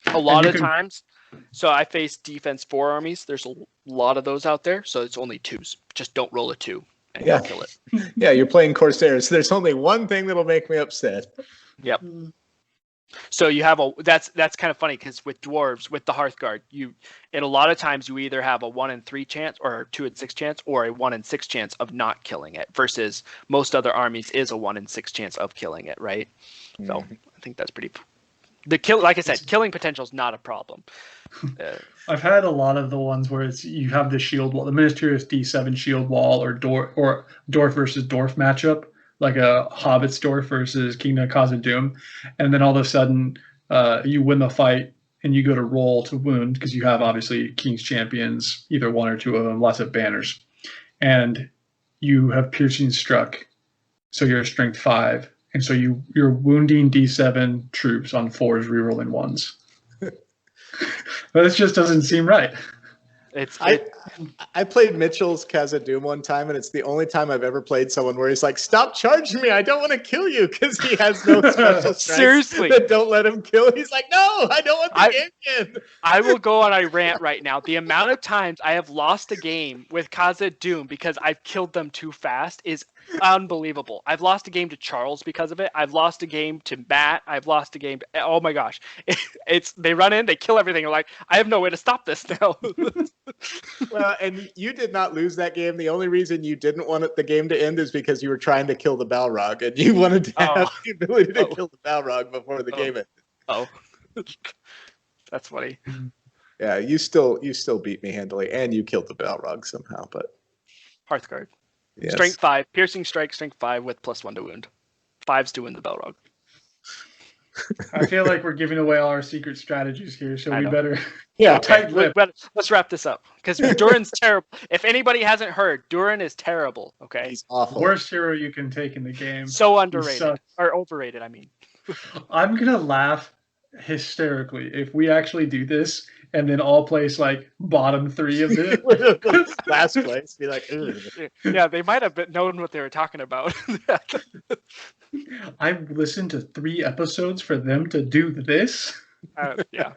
A lot of times. So I face defense 4 armies. There's a lot of those out there. So it's only 2s. Just don't roll a 2 and you'll kill it. Yeah, you're playing Corsairs. There's only one thing that'll make me upset. Yep. So you have that's kind of funny because with dwarves, with the Hearthguard, and a lot of times you either have a 1 in 3 chance or a 2 in 6 chance or a 1 in 6 chance of not killing it versus most other armies is a 1 in 6 chance of killing it, right? Mm-hmm. So I think that's pretty. Like I said, killing potential is not a problem. I've had a lot of the ones where you have the shield wall, the Ministerious D7 shield wall or dwarf versus dwarf matchup, like a Hobbit's dwarf versus Kingdom of Khazad-dûm, and then all of a sudden you win the fight and you go to roll to wound because you have obviously King's Champions, either 1 or 2 of them, lots of banners, and you have piercing struck, so you're a strength 5. And so you're wounding D7 troops on 4s, rerolling 1s. But it just doesn't seem right. I played Mitchell's Khazad-dûm one time, and it's the only time I've ever played someone where he's like, "Stop charging me! I don't want to kill you," because he has no special strikes Seriously. that don't let him kill. He's like, "No, I don't want the game in." I will go on a rant right now. The amount of times I have lost a game with Khazad-dûm because I've killed them too fast is unbelievable. I've lost a game to Charles because of it. I've lost a game to Matt. I've lost a game to, oh my gosh. They run in, they kill everything. You're like, I have no way to stop this now. Well, and you did not lose that game. The only reason you didn't want the game to end is because you were trying to kill the Balrog, and you wanted to have the ability to kill the Balrog before the game ended. Oh, that's funny. Yeah, you still beat me handily, and you killed the Balrog somehow. But Hearthguard. yes. Strength 5, piercing strike, strength 5 with +1 to wound. 5s to win the Balrog. I feel like we're giving away all our secret strategies here, so we better tight lip. Let's wrap this up because Durin's terrible. If anybody hasn't heard, Durin is terrible. Okay, he's awful. Worst hero you can take in the game. So underrated or overrated. I mean, I'm gonna laugh hysterically if we actually do this and then all place like bottom 3 of it. Last place, be like, ugh. Yeah, they might have known what they were talking about. I've listened to 3 episodes for them to do this. Yeah,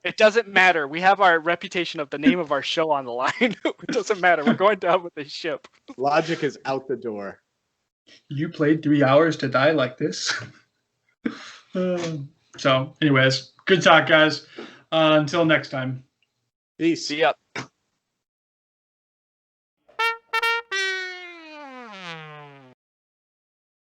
it doesn't matter. We have our reputation of the name of our show on the line. It doesn't matter. We're going down with this ship. Logic is out the door. You played 3 hours to die like this. So, anyways, good talk, guys. Until next time. Peace. See ya.